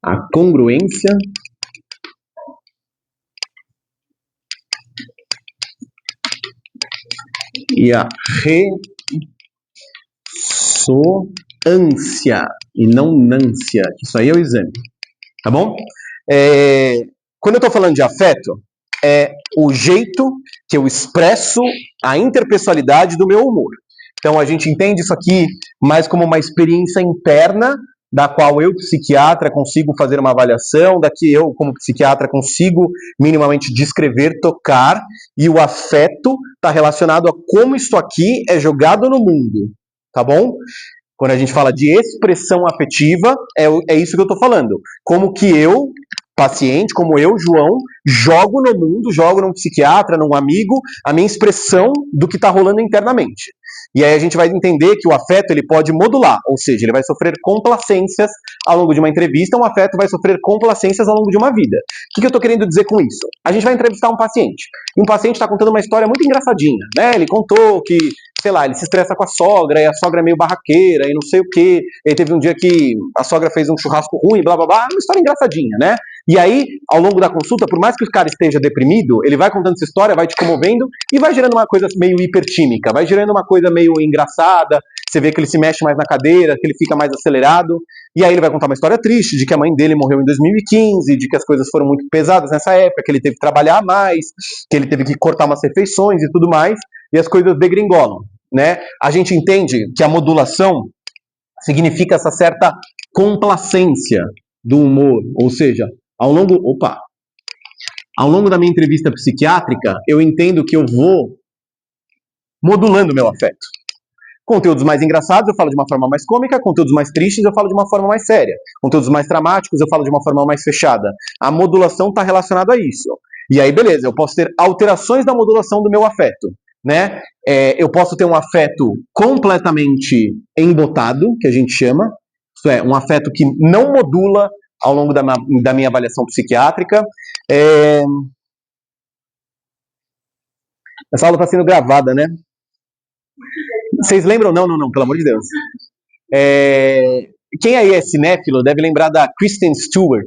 A congruência. E a ressonância. E não nância. Isso aí é o exame. Tá bom? Quando eu estou falando de afeto, é o jeito que eu expresso a interpessoalidade do meu humor. Então, a gente entende isso aqui mais como uma experiência interna, da qual eu, psiquiatra, consigo fazer uma avaliação, da que eu, como psiquiatra, consigo minimamente descrever, tocar, e o afeto está relacionado a como isso aqui é jogado no mundo, tá bom? Quando a gente fala de expressão afetiva, é isso que eu estou falando. Como que eu, paciente, como eu, João, jogo no mundo, jogo num psiquiatra, num amigo, a minha expressão do que está rolando internamente. E aí a gente vai entender que o afeto ele pode modular, ou seja, ele vai sofrer complacências ao longo de uma entrevista, um afeto vai sofrer complacências ao longo de uma vida. O que eu estou querendo dizer com isso? A gente vai entrevistar um paciente, e um paciente está contando uma história muito engraçadinha, né? Ele contou que, sei lá, ele se estressa com a sogra, e a sogra é meio barraqueira, e não sei o quê, e teve um dia que a sogra fez um churrasco ruim, blá blá blá, uma história engraçadinha, né? E aí, ao longo da consulta, por mais que o cara esteja deprimido, ele vai contando essa história, vai te comovendo, e vai gerando uma coisa meio hipertímica, vai gerando uma coisa meio engraçada, você vê que ele se mexe mais na cadeira, que ele fica mais acelerado, e aí ele vai contar uma história triste, de que a mãe dele morreu em 2015, de que as coisas foram muito pesadas nessa época, que ele teve que trabalhar mais, que ele teve que cortar umas refeições e tudo mais, e as coisas degringolam, né? A gente entende que a modulação significa essa certa complacência do humor, ou seja, ao longo da minha entrevista psiquiátrica, eu entendo que eu vou modulando meu afeto. Conteúdos mais engraçados eu falo de uma forma mais cômica, conteúdos mais tristes eu falo de uma forma mais séria, conteúdos mais dramáticos eu falo de uma forma mais fechada. A modulação está relacionada a isso. E aí, beleza, eu posso ter alterações da modulação do meu afeto, né? Eu posso ter um afeto completamente embotado, que a gente chama, isso é, um afeto que não modula ao longo da minha avaliação psiquiátrica. Essa aula está sendo gravada, né? Vocês lembram? Não, pelo amor de Deus. Quem aí é cinéfilo deve lembrar da Kristen Stewart,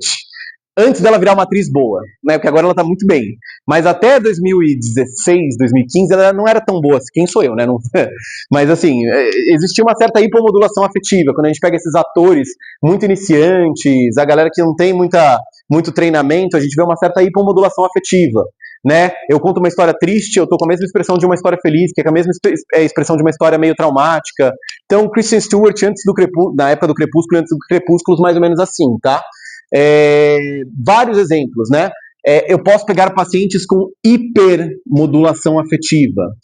antes dela virar uma atriz boa, né? Porque agora ela tá muito bem. Mas até 2016, 2015, ela não era tão boa. Quem sou eu, né? Não... Mas assim, existia uma certa hipomodulação afetiva. Quando a gente pega esses atores muito iniciantes, a galera que não tem muito treinamento, a gente vê uma certa hipomodulação afetiva, né? Eu conto uma história triste, eu tô com a mesma expressão de uma história feliz, que é a mesma expressão de uma história meio traumática. Então, Kristen Stewart, na época do Crepúsculo, antes do Crepúsculo, mais ou menos assim, tá? Vários exemplos, né? Eu posso pegar pacientes com hipermodulação afetiva,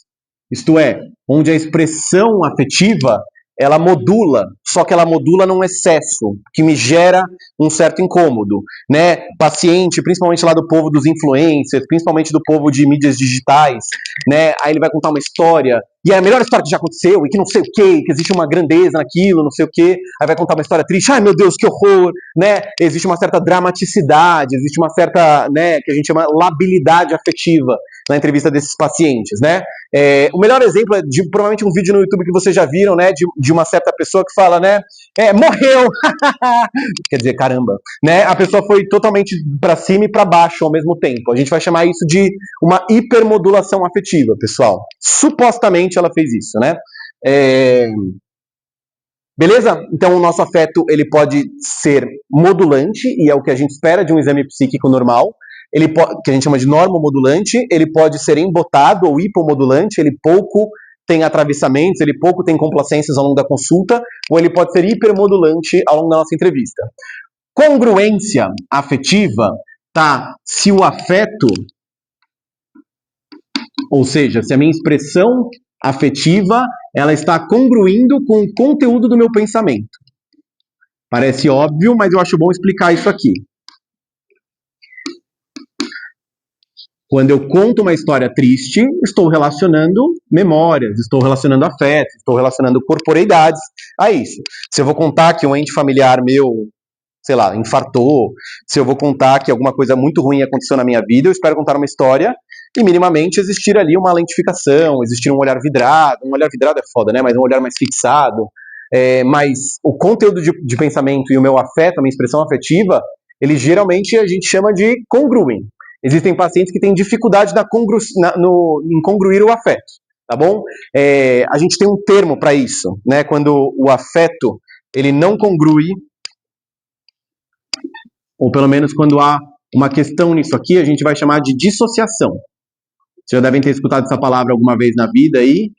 isto é, onde a expressão afetiva ela modula, só que ela modula num excesso, que me gera um certo incômodo, né? Paciente, principalmente lá do povo dos influencers, principalmente do povo de mídias digitais, né? Aí ele vai contar uma história, e é a melhor história que já aconteceu, e que não sei o quê, que existe uma grandeza naquilo, não sei o quê, aí vai contar uma história triste, ai meu Deus, que horror, né? Existe uma certa dramaticidade, existe uma certa, né, que a gente chama labilidade afetiva na entrevista desses pacientes, né? O melhor exemplo é de provavelmente um vídeo no YouTube que vocês já viram, né? De uma certa pessoa que fala, né? Morreu! Quer dizer, caramba, né? A pessoa foi totalmente para cima e para baixo ao mesmo tempo. A gente vai chamar isso de uma hipermodulação afetiva, pessoal. Supostamente ela fez isso, né? Beleza? Então o nosso afeto ele pode ser modulante, e é o que a gente espera de um exame psíquico normal. Que a gente chama de normomodulante, ele pode ser embotado ou hipomodulante, ele pouco tem atravessamentos, ele pouco tem complacências ao longo da consulta, ou ele pode ser hipermodulante ao longo da nossa entrevista. Congruência afetiva tá se o afeto, ou seja, se a minha expressão afetiva, ela está congruindo com o conteúdo do meu pensamento. Parece óbvio, mas eu acho bom explicar isso aqui. Quando eu conto uma história triste, estou relacionando memórias, estou relacionando afetos, estou relacionando corporeidades a isso. Se eu vou contar que um ente familiar meu, sei lá, infartou, se eu vou contar que alguma coisa muito ruim aconteceu na minha vida, eu espero contar uma história e minimamente existir ali uma lentificação, existir um olhar vidrado é foda, né? Mas um olhar mais fixado. Mas o conteúdo de pensamento e o meu afeto, a minha expressão afetiva, ele geralmente a gente chama de congruem. Existem pacientes que têm dificuldade em congruir o afeto, tá bom? A gente tem um termo para isso, né? Quando o afeto ele não congrui, ou pelo menos quando há uma questão nisso aqui, a gente vai chamar de dissociação. Vocês já devem ter escutado essa palavra alguma vez na vida aí,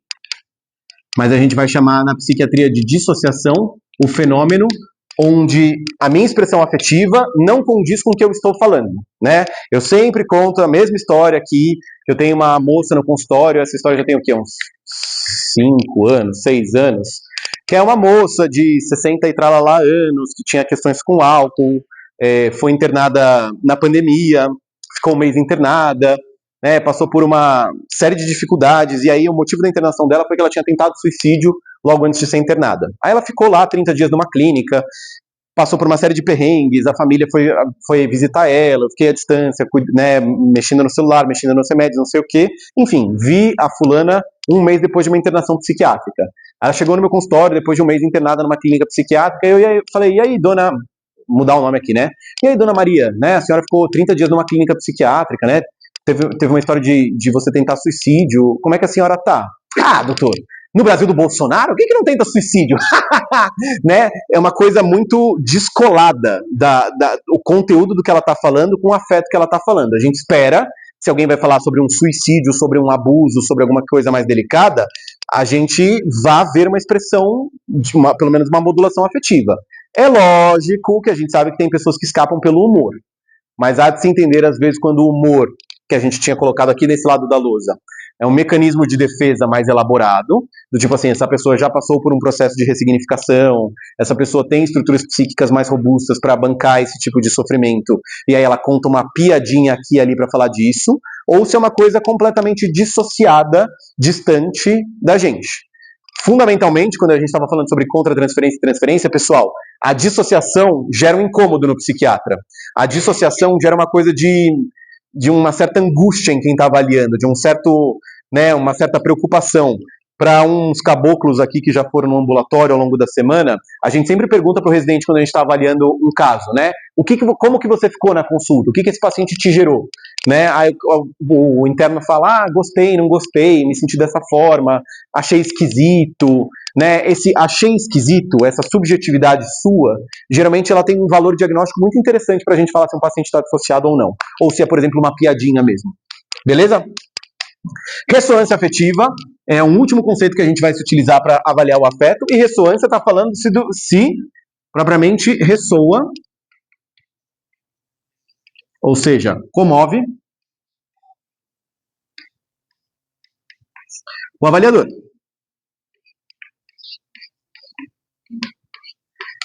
mas a gente vai chamar na psiquiatria de dissociação o fenômeno onde a minha expressão afetiva não condiz com o que eu estou falando, né? Eu sempre conto a mesma história aqui, que eu tenho uma moça no consultório, essa história já tem o quê? Uns 5 anos, 6 anos, que é uma moça de 60 e tralalá anos, que tinha questões com álcool, foi internada na pandemia, ficou um mês internada, né, passou por uma série de dificuldades, e aí o motivo da internação dela foi que ela tinha tentado suicídio logo antes de ser internada. Aí ela ficou lá 30 dias numa clínica, passou por uma série de perrengues, a família foi visitar ela, eu fiquei à distância, né, mexendo no celular, mexendo nos remédios, não sei o quê. Enfim, vi a fulana um mês depois de uma internação psiquiátrica. Ela chegou no meu consultório, depois de um mês internada numa clínica psiquiátrica, e eu falei, e aí, dona... mudar o nome aqui, né? E aí, dona Maria, né? A senhora ficou 30 dias numa clínica psiquiátrica, né? Teve uma história de você tentar suicídio. Como é que a senhora tá? Ah, doutor, no Brasil do Bolsonaro, quem que não tenta suicídio? Né? É uma coisa muito descolada o conteúdo do que ela tá falando com o afeto que ela tá falando. A gente espera, se alguém vai falar sobre um suicídio, sobre um abuso, sobre alguma coisa mais delicada, a gente vá ver uma expressão, pelo menos uma modulação afetiva. É lógico que a gente sabe que tem pessoas que escapam pelo humor, mas há de se entender, às vezes, quando o humor, que a gente tinha colocado aqui desse lado da lousa, é um mecanismo de defesa mais elaborado, do tipo assim, essa pessoa já passou por um processo de ressignificação, essa pessoa tem estruturas psíquicas mais robustas para bancar esse tipo de sofrimento, e aí ela conta uma piadinha aqui e ali para falar disso, ou se é uma coisa completamente dissociada, distante da gente. Fundamentalmente, quando a gente estava falando sobre contra-transferência e transferência, pessoal, a dissociação gera um incômodo no psiquiatra. A dissociação gera uma coisa de uma certa angústia em quem está avaliando, de uma certa preocupação. Para uns caboclos aqui que já foram no ambulatório ao longo da semana, a gente sempre pergunta para o residente quando a gente está avaliando um caso, né? Como que você ficou na consulta? O que esse paciente te gerou? Né? Aí o interno fala, gostei, não gostei, me senti dessa forma, achei esquisito, né? Esse achei esquisito, essa subjetividade sua, geralmente ela tem um valor diagnóstico muito interessante para a gente falar se um paciente está dissociado ou não, ou se é, por exemplo, uma piadinha mesmo. Beleza? Ressonância afetiva é um último conceito que a gente vai se utilizar para avaliar o afeto, e ressonância está falando se propriamente ressoa, ou seja, comove o avaliador.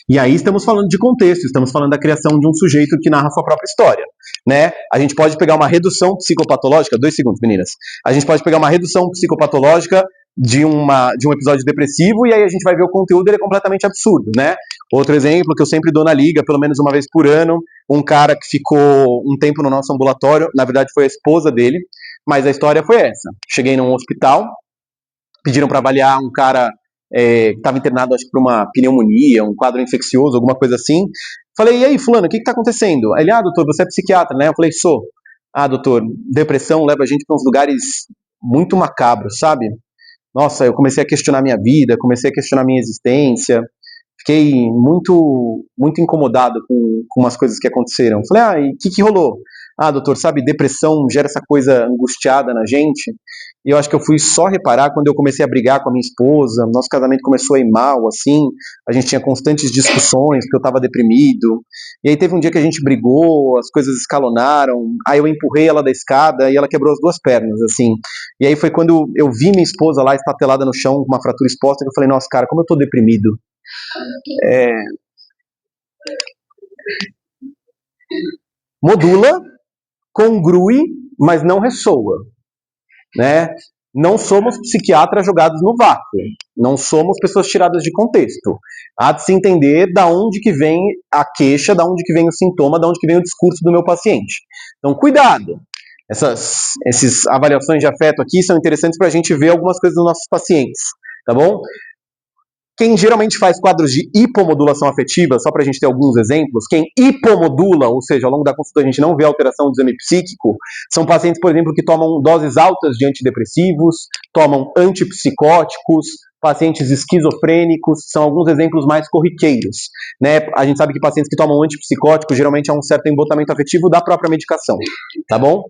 E aí estamos falando de contexto, estamos falando da criação de um sujeito que narra a sua própria história, né? A gente pode pegar uma redução psicopatológica, 2 segundos, meninas. A gente pode pegar uma redução psicopatológica de um episódio depressivo, e aí a gente vai ver o conteúdo, ele é completamente absurdo, né? Outro exemplo que eu sempre dou na liga, pelo menos uma vez por ano, um cara que ficou um tempo no nosso ambulatório, na verdade foi a esposa dele, mas a história foi essa. Cheguei num hospital, pediram para avaliar um cara que estava internado, acho que por uma pneumonia, um quadro infeccioso, alguma coisa assim. Falei, e aí, fulano, o que está acontecendo? Ele, doutor, você é psiquiatra, né? Eu falei, sou. Doutor, depressão leva a gente para uns lugares muito macabros, sabe? Nossa, eu comecei a questionar minha vida, comecei a questionar minha existência, fiquei muito, muito incomodado com umas coisas que aconteceram. Falei, e o que rolou? ah, doutor, sabe, depressão gera essa coisa angustiada na gente. E eu acho que eu fui só reparar quando eu comecei a brigar com a minha esposa, nosso casamento começou a ir mal, assim, a gente tinha constantes discussões, porque eu estava deprimido. E aí teve um dia que a gente brigou, as coisas escalonaram, aí eu empurrei ela da escada e ela quebrou as duas pernas, assim. E aí foi quando eu vi minha esposa lá estatelada no chão, com uma fratura exposta, que eu falei, nossa, cara, como eu tô deprimido. Modula, congrui, mas não ressoa, né? Não somos psiquiatras jogados no vácuo, não somos pessoas tiradas de contexto. Há de se entender da onde que vem a queixa, da onde que vem o sintoma, da onde que vem o discurso do meu paciente. Então, cuidado! Essas avaliações de afeto aqui são interessantes para a gente ver algumas coisas dos nossos pacientes, tá bom? Quem geralmente faz quadros de hipomodulação afetiva, só para a gente ter alguns exemplos, quem hipomodula, ou seja, ao longo da consulta a gente não vê alteração do exame psíquico, são pacientes, por exemplo, que tomam doses altas de antidepressivos, tomam antipsicóticos, pacientes esquizofrênicos, são alguns exemplos mais corriqueiros, né? A gente sabe que pacientes que tomam antipsicóticos geralmente há um certo embotamento afetivo da própria medicação, tá bom?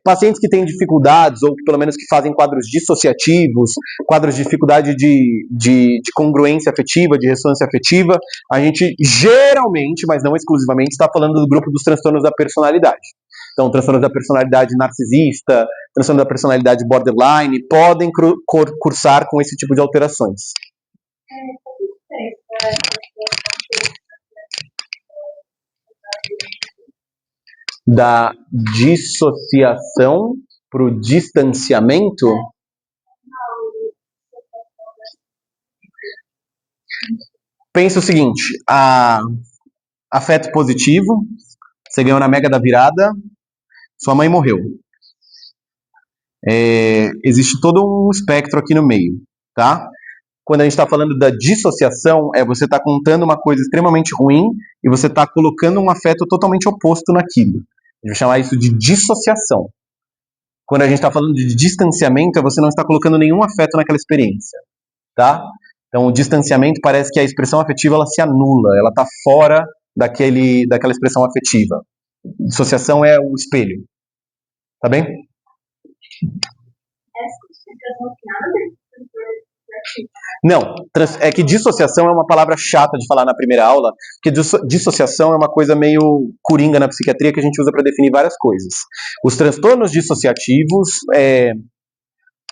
Pacientes que têm dificuldades, ou pelo menos que fazem quadros dissociativos, quadros de dificuldade de congruência afetiva, de ressonância afetiva, a gente geralmente, mas não exclusivamente, está falando do grupo dos transtornos da personalidade. Então, transtornos da personalidade narcisista, transtornos da personalidade borderline, podem cursar com esse tipo de alterações. Da dissociação para o distanciamento? Pensa o seguinte, afeto positivo, você ganhou na Mega da Virada, sua mãe morreu. Existe todo um espectro aqui no meio, tá? Quando a gente está falando da dissociação, você está contando uma coisa extremamente ruim e você está colocando um afeto totalmente oposto naquilo. A gente vai chamar isso de dissociação. Quando a gente está falando de distanciamento, você não está colocando nenhum afeto naquela experiência, tá? Então, o distanciamento parece que a expressão afetiva ela se anula, ela está fora daquela expressão afetiva. Dissociação é o espelho, tá bem? Não, é que dissociação é uma palavra chata de falar na primeira aula, porque dissociação é uma coisa meio coringa na psiquiatria que a gente usa para definir várias coisas. Os transtornos dissociativos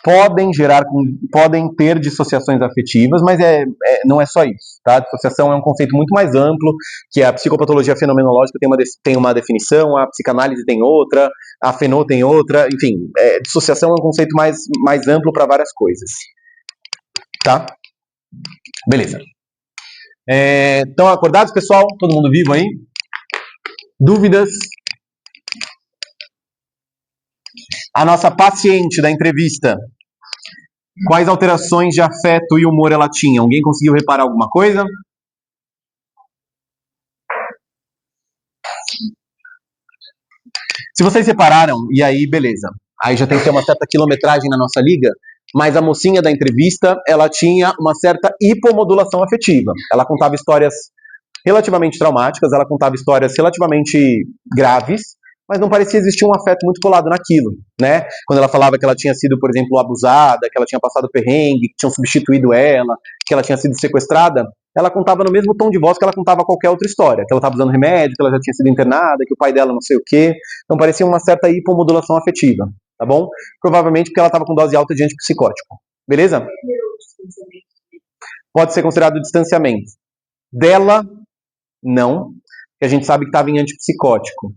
podem ter dissociações afetivas, mas não é só isso, tá? Dissociação é um conceito muito mais amplo, que a psicopatologia fenomenológica tem uma definição, a psicanálise tem outra, a fenô tem outra, enfim, dissociação é um conceito mais amplo para várias coisas. Tá? Beleza. Estão acordados, pessoal? Todo mundo vivo aí? Dúvidas? A nossa paciente da entrevista, quais alterações de afeto e humor ela tinha? Alguém conseguiu reparar alguma coisa? Se vocês repararam, e aí beleza. Aí já tem que ter uma certa quilometragem na nossa liga, mas a mocinha da entrevista, ela tinha uma certa hipomodulação afetiva. Ela contava histórias relativamente traumáticas, ela contava histórias relativamente graves, mas não parecia existir um afeto muito colado naquilo, né? Quando ela falava que ela tinha sido, por exemplo, abusada, que ela tinha passado perrengue, que tinham substituído ela, que ela tinha sido sequestrada, ela contava no mesmo tom de voz que ela contava qualquer outra história, que ela estava usando remédio, que ela já tinha sido internada, que o pai dela não sei o quê. Então parecia uma certa hipomodulação afetiva, tá bom? Provavelmente porque ela estava com dose alta de antipsicótico. Beleza? Pode ser considerado distanciamento. Dela, não, porque a gente sabe que estava em antipsicótico.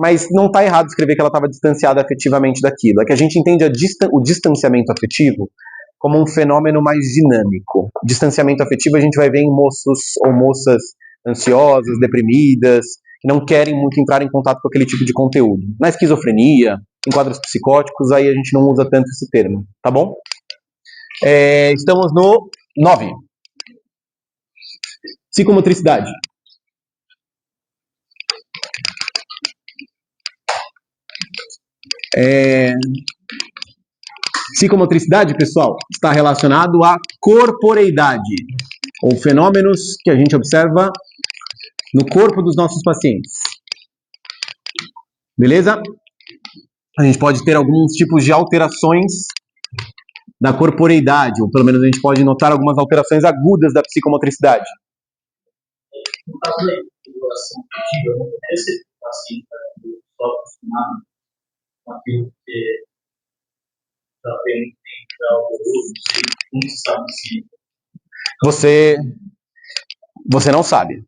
Mas não está errado escrever que ela estava distanciada afetivamente daquilo. É que a gente entende o distanciamento afetivo como um fenômeno mais dinâmico. Distanciamento afetivo a gente vai ver em moços ou moças ansiosas, deprimidas, que não querem muito entrar em contato com aquele tipo de conteúdo. Na esquizofrenia, em quadros psicóticos, aí a gente não usa tanto esse termo, tá bom? Estamos no 9. Psicomotricidade. Psicomotricidade, pessoal, está relacionado à corporeidade, ou fenômenos que a gente observa no corpo dos nossos pacientes. Beleza? A gente pode ter alguns tipos de alterações da corporeidade, ou pelo menos a gente pode notar algumas alterações agudas da psicomotricidade. No caso da regulação afetiva, não acontece o paciente só acostumado com aquilo que está vendo para o uso, não se sabe se... Você não sabe.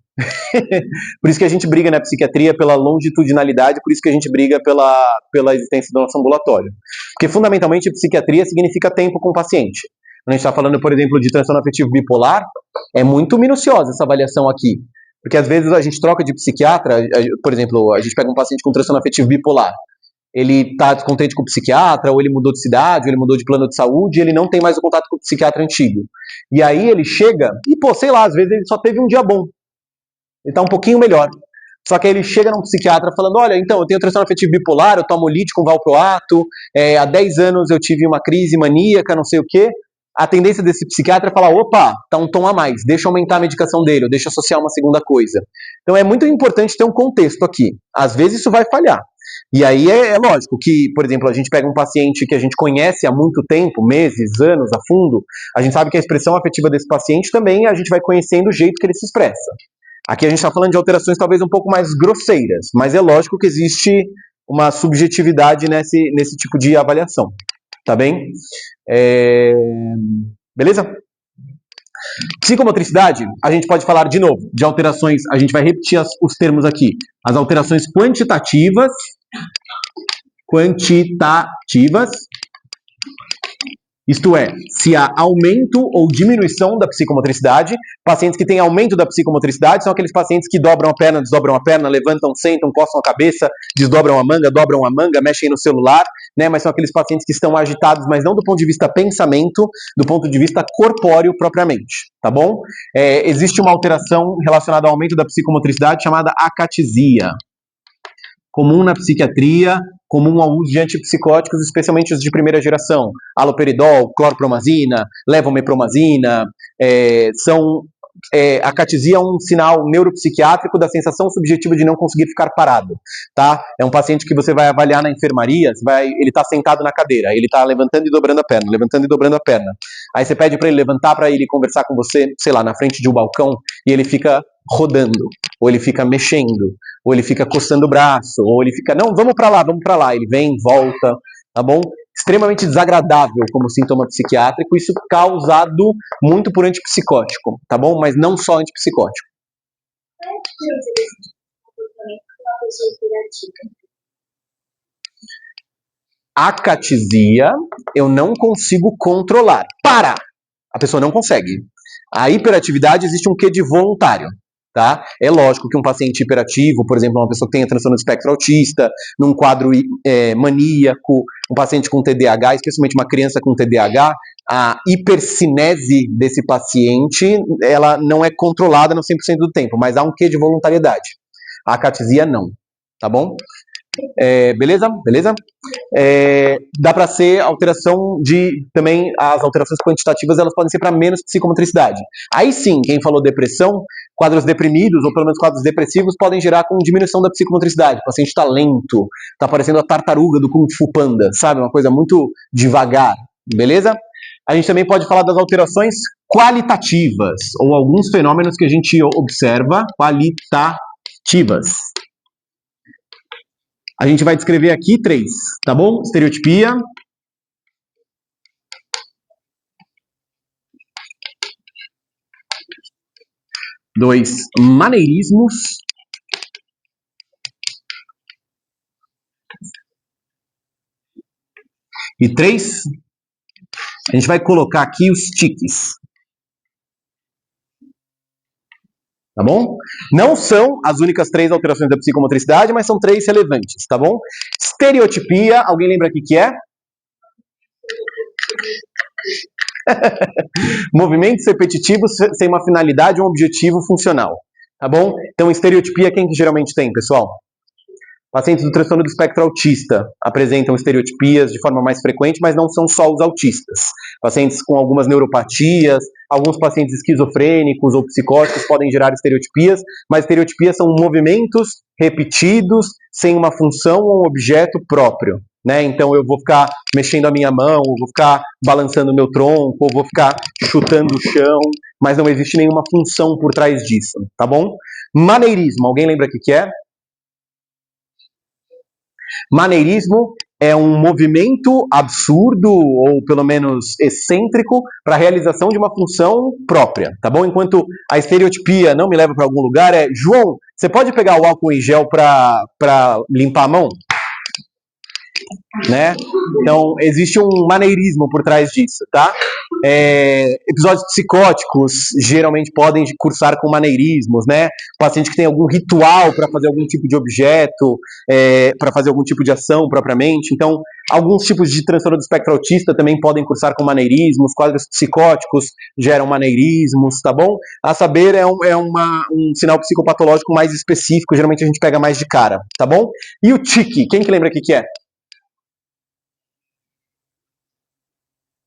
Por isso que a gente briga na psiquiatria pela longitudinalidade, por isso que a gente briga pela existência do nosso ambulatório. Porque, fundamentalmente, psiquiatria significa tempo com o paciente. Quando a gente está falando, por exemplo, de transtorno afetivo bipolar, é muito minuciosa essa avaliação aqui. Porque, às vezes, a gente troca de psiquiatra, por exemplo, a gente pega um paciente com transtorno afetivo bipolar, ele está descontente com o psiquiatra, ou ele mudou de cidade, ou ele mudou de plano de saúde, e ele não tem mais o contato com o psiquiatra antigo. E aí ele chega, e pô, sei lá, às vezes ele só teve um dia bom. Ele tá um pouquinho melhor. Só que aí ele chega num psiquiatra falando, olha, então, eu tenho transtorno afetivo bipolar, eu tomo lite com valproato, há 10 anos eu tive uma crise maníaca, não sei o quê. A tendência desse psiquiatra é falar, opa, tá um tom a mais, deixa eu aumentar a medicação dele, ou deixa eu associar uma segunda coisa. Então é muito importante ter um contexto aqui. Às vezes isso vai falhar. E aí é lógico que, por exemplo, a gente pega um paciente que a gente conhece há muito tempo, meses, anos, a fundo, a gente sabe que a expressão afetiva desse paciente também a gente vai conhecendo o jeito que ele se expressa. Aqui a gente está falando de alterações talvez um pouco mais grosseiras, mas é lógico que existe uma subjetividade nesse tipo de avaliação, tá bem? Beleza? Psicomotricidade, a gente pode falar de novo de alterações, a gente vai repetir os termos aqui. As alterações quantitativas, isto é, se há aumento ou diminuição da psicomotricidade. Pacientes que têm aumento da psicomotricidade são aqueles pacientes que dobram a perna, desdobram a perna, levantam, sentam, coçam a cabeça, desdobram a manga, dobram a manga, mexem no celular, né? Mas são aqueles pacientes que estão agitados, mas não do ponto de vista pensamento, do ponto de vista corpóreo propriamente, tá bom? Existe uma alteração relacionada ao aumento da psicomotricidade chamada acatisia. Comum na psiquiatria, comum ao uso de antipsicóticos, especialmente os de primeira geração. Haloperidol, clorpromazina, levomepromazina, a acatisia é um sinal neuropsiquiátrico da sensação subjetiva de não conseguir ficar parado, tá? É um paciente que você vai avaliar na enfermaria, ele está sentado na cadeira, ele está levantando e dobrando a perna, levantando e dobrando a perna. Aí você pede para ele levantar para ele conversar com você, sei lá, na frente de um balcão, e ele fica rodando, ou ele fica mexendo, ou ele fica coçando o braço, ou ele fica, não, vamos para lá, ele vem, volta, tá bom? Extremamente desagradável como sintoma psiquiátrico, isso causado muito por antipsicótico, tá bom? Mas não só antipsicótico. Acatisia, eu não consigo controlar. Para! A pessoa não consegue. A hiperatividade existe um quê de voluntário. Tá? É lógico que um paciente hiperativo, por exemplo, uma pessoa que tem transtorno do espectro autista, num quadro maníaco, um paciente com TDAH, especialmente uma criança com TDAH, a hipercinese desse paciente, ela não é controlada no 100% do tempo, mas há um quê de voluntariedade. A acatisia não, tá bom? Beleza? Dá para ser alteração também as alterações quantitativas, elas podem ser para menos psicomotricidade. Aí sim, quem falou depressão, quadros deprimidos, ou pelo menos quadros depressivos, podem gerar com diminuição da psicomotricidade. O paciente está lento, está parecendo a tartaruga do Kung Fu Panda, sabe? Uma coisa muito devagar, beleza? A gente também pode falar das alterações qualitativas, ou alguns fenômenos que a gente observa qualitativas. A gente vai descrever aqui 3, tá bom? Estereotipia. Dois, maneirismos. E 3, a gente vai colocar aqui os tiques. Tá bom? Não são as únicas 3 alterações da psicomotricidade, mas são 3 relevantes, tá bom? Estereotipia, alguém lembra o que é? Movimentos repetitivos sem uma finalidade ou um objetivo funcional, tá bom? Então, estereotipia, quem que geralmente tem, pessoal? Pacientes do transtorno do espectro autista apresentam estereotipias de forma mais frequente, mas não são só os autistas. Pacientes com algumas neuropatias, alguns pacientes esquizofrênicos ou psicóticos podem gerar estereotipias, mas estereotipias são movimentos repetidos sem uma função ou um objeto próprio. Né? Então eu vou ficar mexendo a minha mão, ou vou ficar balançando o meu tronco, ou vou ficar chutando o chão, mas não existe nenhuma função por trás disso, tá bom? Maneirismo, alguém lembra o que é? Maneirismo é um movimento absurdo, ou pelo menos excêntrico, para a realização de uma função própria, tá bom? Enquanto a estereotipia não me leva para algum lugar, João, você pode pegar o álcool em gel para limpar a mão? Né? Então, existe um maneirismo por trás disso, tá? Episódios psicóticos geralmente podem cursar com maneirismos, né? Paciente que tem algum ritual para fazer algum tipo de objeto, para fazer algum tipo de ação propriamente. Então, alguns tipos de transtorno do espectro autista também podem cursar com maneirismos, quadros psicóticos geram maneirismos, tá bom? A saber, um sinal psicopatológico mais específico, geralmente a gente pega mais de cara, tá bom? E o tique, quem que lembra o que é?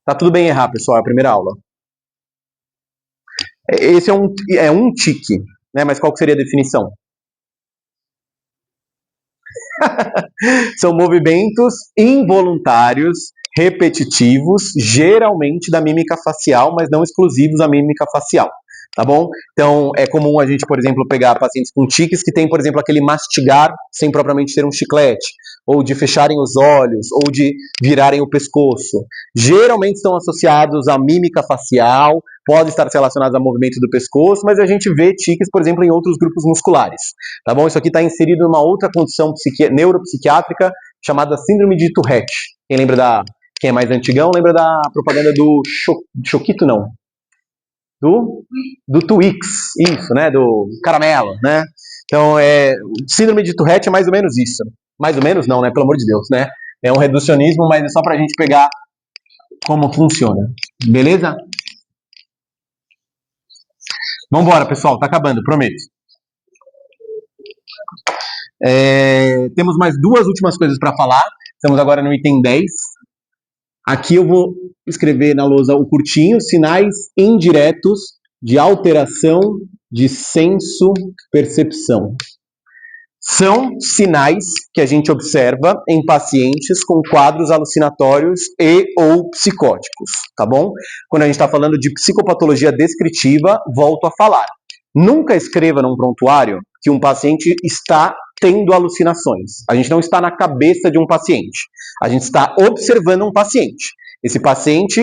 Tá tudo bem errar, pessoal, é a primeira aula. Esse é um tique, né? Mas qual que seria a definição? São movimentos involuntários, repetitivos, geralmente da mímica facial, mas não exclusivos à mímica facial. Tá bom? Então, é comum a gente, por exemplo, pegar pacientes com tiques que tem, por exemplo, aquele mastigar sem propriamente ser um chiclete, ou de fecharem os olhos, ou de virarem o pescoço. Geralmente estão associados à mímica facial, podem estar relacionados ao movimento do pescoço, mas a gente vê tiques, por exemplo, em outros grupos musculares. Tá bom? Isso aqui está inserido numa outra condição neuropsiquiátrica chamada síndrome de Tourette. Quem é mais antigão, lembra da propaganda do Choquito, não? Do Twix, isso, né? Do caramelo, né? Então, síndrome de Tourette é mais ou menos isso. Mais ou menos não, né? Pelo amor de Deus, né? É um reducionismo, mas é só pra gente pegar como funciona. Beleza? Vambora, pessoal. Tá acabando, prometo. Temos mais duas últimas coisas para falar. Estamos agora no item 10. Aqui eu vou escrever na lousa o curtinho, sinais indiretos de alteração de senso-percepção. São sinais que a gente observa em pacientes com quadros alucinatórios e ou psicóticos, tá bom? Quando a gente está falando de psicopatologia descritiva, volto a falar. Nunca escreva num prontuário que um paciente está tendo alucinações. A gente não está na cabeça de um paciente. A gente está observando um paciente. Esse paciente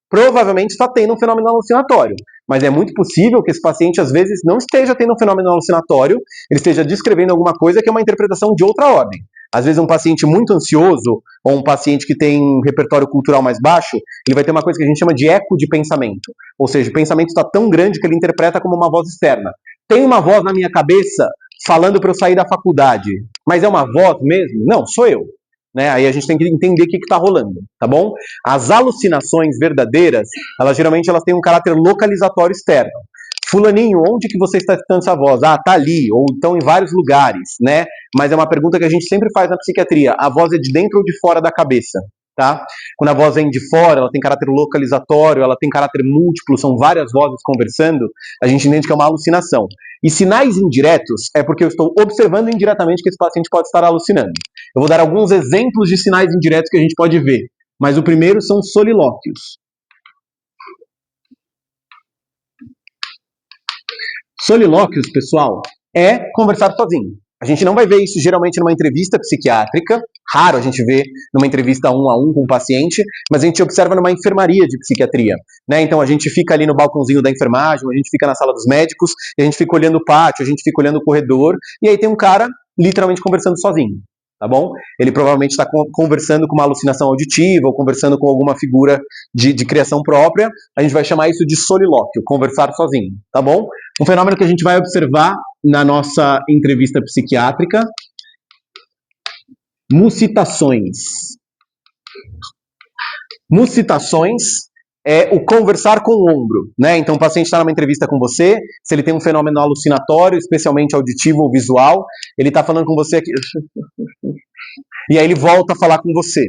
provavelmente está tendo um fenômeno alucinatório, mas é muito possível que esse paciente, às vezes, não esteja tendo um fenômeno alucinatório, ele esteja descrevendo alguma coisa que é uma interpretação de outra ordem. Às vezes, um paciente muito ansioso, ou um paciente que tem um repertório cultural mais baixo, ele vai ter uma coisa que a gente chama de eco de pensamento. Ou seja, o pensamento está tão grande que ele interpreta como uma voz externa. Tem uma voz na minha cabeça falando para eu sair da faculdade, mas é uma voz mesmo? Não, sou eu. Né? Aí a gente tem que entender o que está rolando, tá bom? As alucinações verdadeiras, geralmente têm um caráter localizatório externo. Fulaninho, onde que você está escutando essa voz? Ah, tá ali, ou então em vários lugares, né? Mas é uma pergunta que a gente sempre faz na psiquiatria. A voz é de dentro ou de fora da cabeça? Tá? Quando a voz vem de fora, ela tem caráter localizatório, ela tem caráter múltiplo, são várias vozes conversando, a gente entende que é uma alucinação. E sinais indiretos é porque eu estou observando indiretamente que esse paciente pode estar alucinando. Eu vou dar alguns exemplos de sinais indiretos que a gente pode ver, mas o primeiro são solilóquios. Solilóquios, pessoal, é conversar sozinho. A gente não vai ver isso geralmente numa entrevista psiquiátrica, raro a gente vê numa entrevista 1 a 1 com o paciente, mas a gente observa numa enfermaria de psiquiatria, né? Então a gente fica ali no balcãozinho da enfermagem, a gente fica na sala dos médicos, e a gente fica olhando o pátio, a gente fica olhando o corredor, e aí tem um cara literalmente conversando sozinho, tá bom? Ele provavelmente está conversando com uma alucinação auditiva, ou conversando com alguma figura de criação própria, a gente vai chamar isso de solilóquio, conversar sozinho, tá bom? Um fenômeno que a gente vai observar na nossa entrevista psiquiátrica, musitações. Musitações é o conversar com o ombro, né? Então o paciente está numa entrevista com você, se ele tem um fenômeno alucinatório, especialmente auditivo ou visual, ele está falando com você aqui, e aí ele volta a falar com você,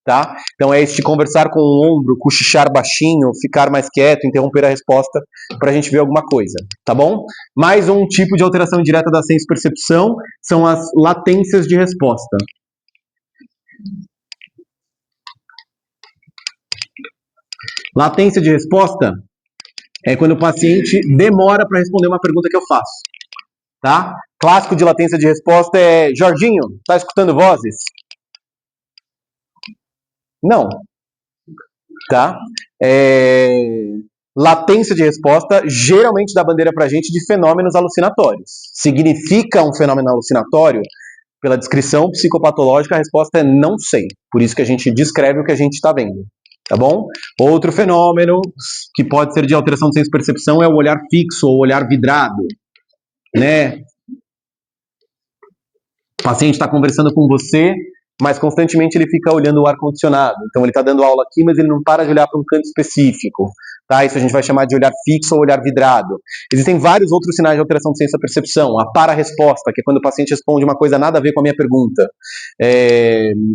tá? Então é este conversar com o ombro, cochichar baixinho, ficar mais quieto, interromper a resposta para a gente ver alguma coisa, tá bom? Mais um tipo de alteração indireta da senso-percepção são as latências de resposta. Latência de resposta é quando o paciente demora para responder uma pergunta que eu faço, tá? Clássico de latência de resposta é: Jorginho, tá escutando vozes? Não. Tá? Latência de resposta geralmente dá bandeira pra gente de fenômenos alucinatórios. Significa um fenômeno alucinatório? Pela descrição psicopatológica, a resposta é não sei. Por isso que a gente descreve o que a gente está vendo. Tá bom? Outro fenômeno que pode ser de alteração de senso-percepção é o olhar fixo ou olhar vidrado, né? O paciente está conversando com você, mas constantemente ele fica olhando o ar-condicionado. Então ele está dando aula aqui, mas ele não para de olhar para um canto específico. Tá? Isso a gente vai chamar de olhar fixo ou olhar vidrado. Existem vários outros sinais de alteração de senso-percepção. A para-resposta, que é quando o paciente responde uma coisa nada a ver com a minha pergunta.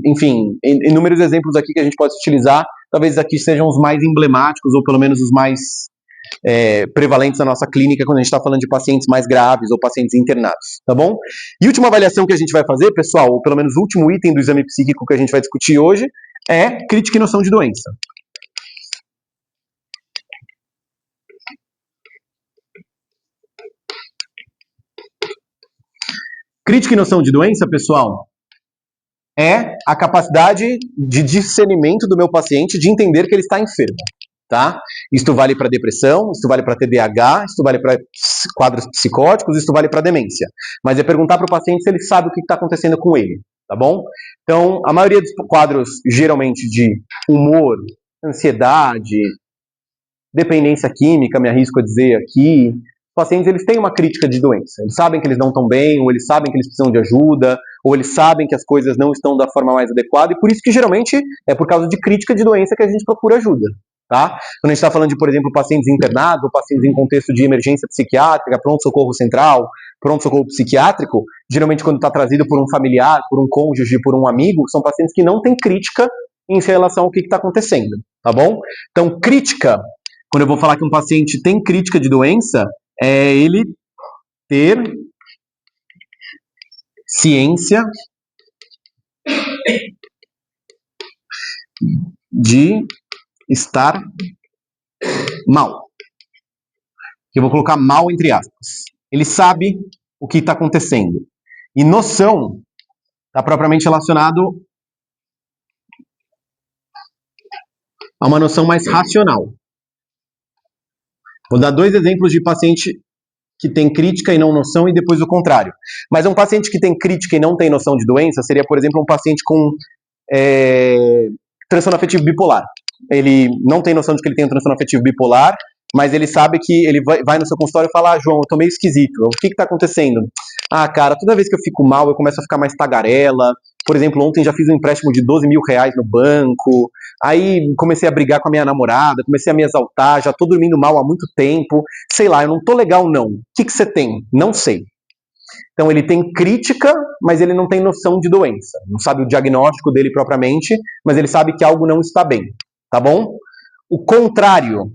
Enfim, inúmeros exemplos aqui que a gente pode utilizar. Talvez aqui sejam os mais emblemáticos, ou pelo menos os mais prevalentes na nossa clínica quando a gente está falando de pacientes mais graves ou pacientes internados, tá bom? E última avaliação que a gente vai fazer, pessoal, ou pelo menos o último item do exame psíquico que a gente vai discutir hoje, é crítica e noção de doença. Crítica e noção de doença, pessoal, é a capacidade de discernimento do meu paciente de entender que ele está enfermo. Tá? Isto vale para depressão, isto vale para TDAH, isto vale para quadros psicóticos, isto vale para demência. Mas é perguntar para o paciente se ele sabe o que está acontecendo com ele, tá bom? Então, a maioria dos quadros, geralmente de humor, ansiedade, dependência química, me arrisco a dizer aqui, os pacientes eles têm uma crítica de doença. Eles sabem que eles não estão bem, ou eles sabem que eles precisam de ajuda, ou eles sabem que as coisas não estão da forma mais adequada, e por isso que geralmente é por causa de crítica de doença que a gente procura ajuda. Tá? Quando a gente está falando de, por exemplo, pacientes internados ou pacientes em contexto de emergência psiquiátrica, pronto-socorro central, pronto-socorro psiquiátrico, geralmente quando está trazido por um familiar, por um cônjuge, por um amigo, são pacientes que não têm crítica em relação ao que está acontecendo, tá bom? Então, crítica, quando eu vou falar que um paciente tem crítica de doença, é ele ter ciência de estar mal. Eu vou colocar mal entre aspas. Ele sabe o que está acontecendo. E noção está propriamente relacionado a uma noção mais racional. Vou dar 2 exemplos de paciente que tem crítica e não noção e depois o contrário. Mas um paciente que tem crítica e não tem noção de doença seria, por exemplo, um paciente com transtorno afetivo bipolar. Ele não tem noção de que ele tem um transtorno afetivo bipolar, mas ele sabe que ele vai no seu consultório e fala: João, eu tô meio esquisito, o que tá acontecendo? Ah, cara, toda vez que eu fico mal, eu começo a ficar mais tagarela. Por exemplo, ontem já fiz um empréstimo de 12 mil reais no banco, aí comecei a brigar com a minha namorada, comecei a me exaltar, já tô dormindo mal há muito tempo, sei lá, eu não tô legal não. O que você tem? Não sei. Então ele tem crítica, mas ele não tem noção de doença. Não sabe o diagnóstico dele propriamente, mas ele sabe que algo não está bem, tá bom? O contrário,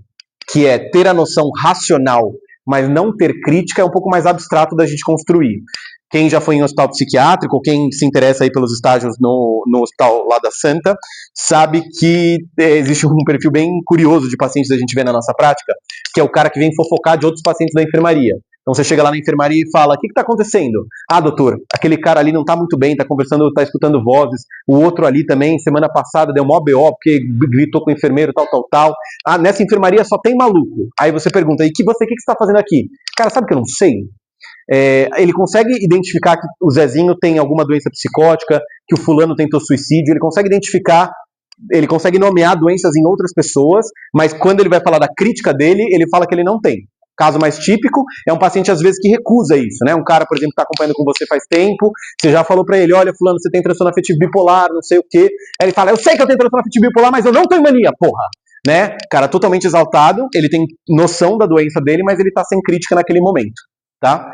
que é ter a noção racional, mas não ter crítica, é um pouco mais abstrato da gente construir. Quem já foi em hospital psiquiátrico, quem se interessa aí pelos estágios no hospital lá da Santa, sabe que existe um perfil bem curioso de pacientes que a gente vê na nossa prática, que é o cara que vem fofocar de outros pacientes da enfermaria. Então você chega lá na enfermaria e fala: o que está acontecendo? Ah, doutor, aquele cara ali não está muito bem, está conversando, está escutando vozes. O outro ali também, semana passada, deu mó BO, porque gritou com o enfermeiro, tal. Ah, nessa enfermaria só tem maluco. Aí você pergunta: e o que você está fazendo aqui? Cara, sabe que eu não sei? Ele consegue identificar que o Zezinho tem alguma doença psicótica, que o fulano tentou suicídio, ele consegue identificar, ele consegue nomear doenças em outras pessoas, mas quando ele vai falar da crítica dele, ele fala que ele não tem. Caso mais típico é um paciente, às vezes, que recusa isso, né? Um cara, por exemplo, que está acompanhando com você faz tempo, você já falou para ele: olha, fulano, você tem transtorno afetivo bipolar, não sei o quê. Aí ele fala: eu sei que eu tenho transtorno afetivo bipolar, mas eu não tenho mania, porra! né? Cara totalmente exaltado, ele tem noção da doença dele, mas ele tá sem crítica naquele momento, tá?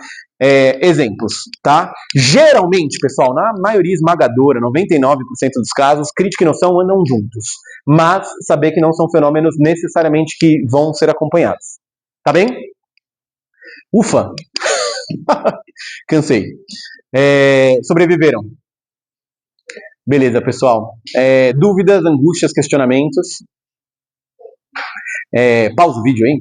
Exemplos, tá? Geralmente, pessoal, na maioria esmagadora, 99% dos casos, crítica e noção andam juntos, mas saber que não são fenômenos necessariamente que vão ser acompanhados, tá bem? Ufa! Cansei. Sobreviveram. Beleza, pessoal. Dúvidas, angústias, questionamentos? Pausa o vídeo aí.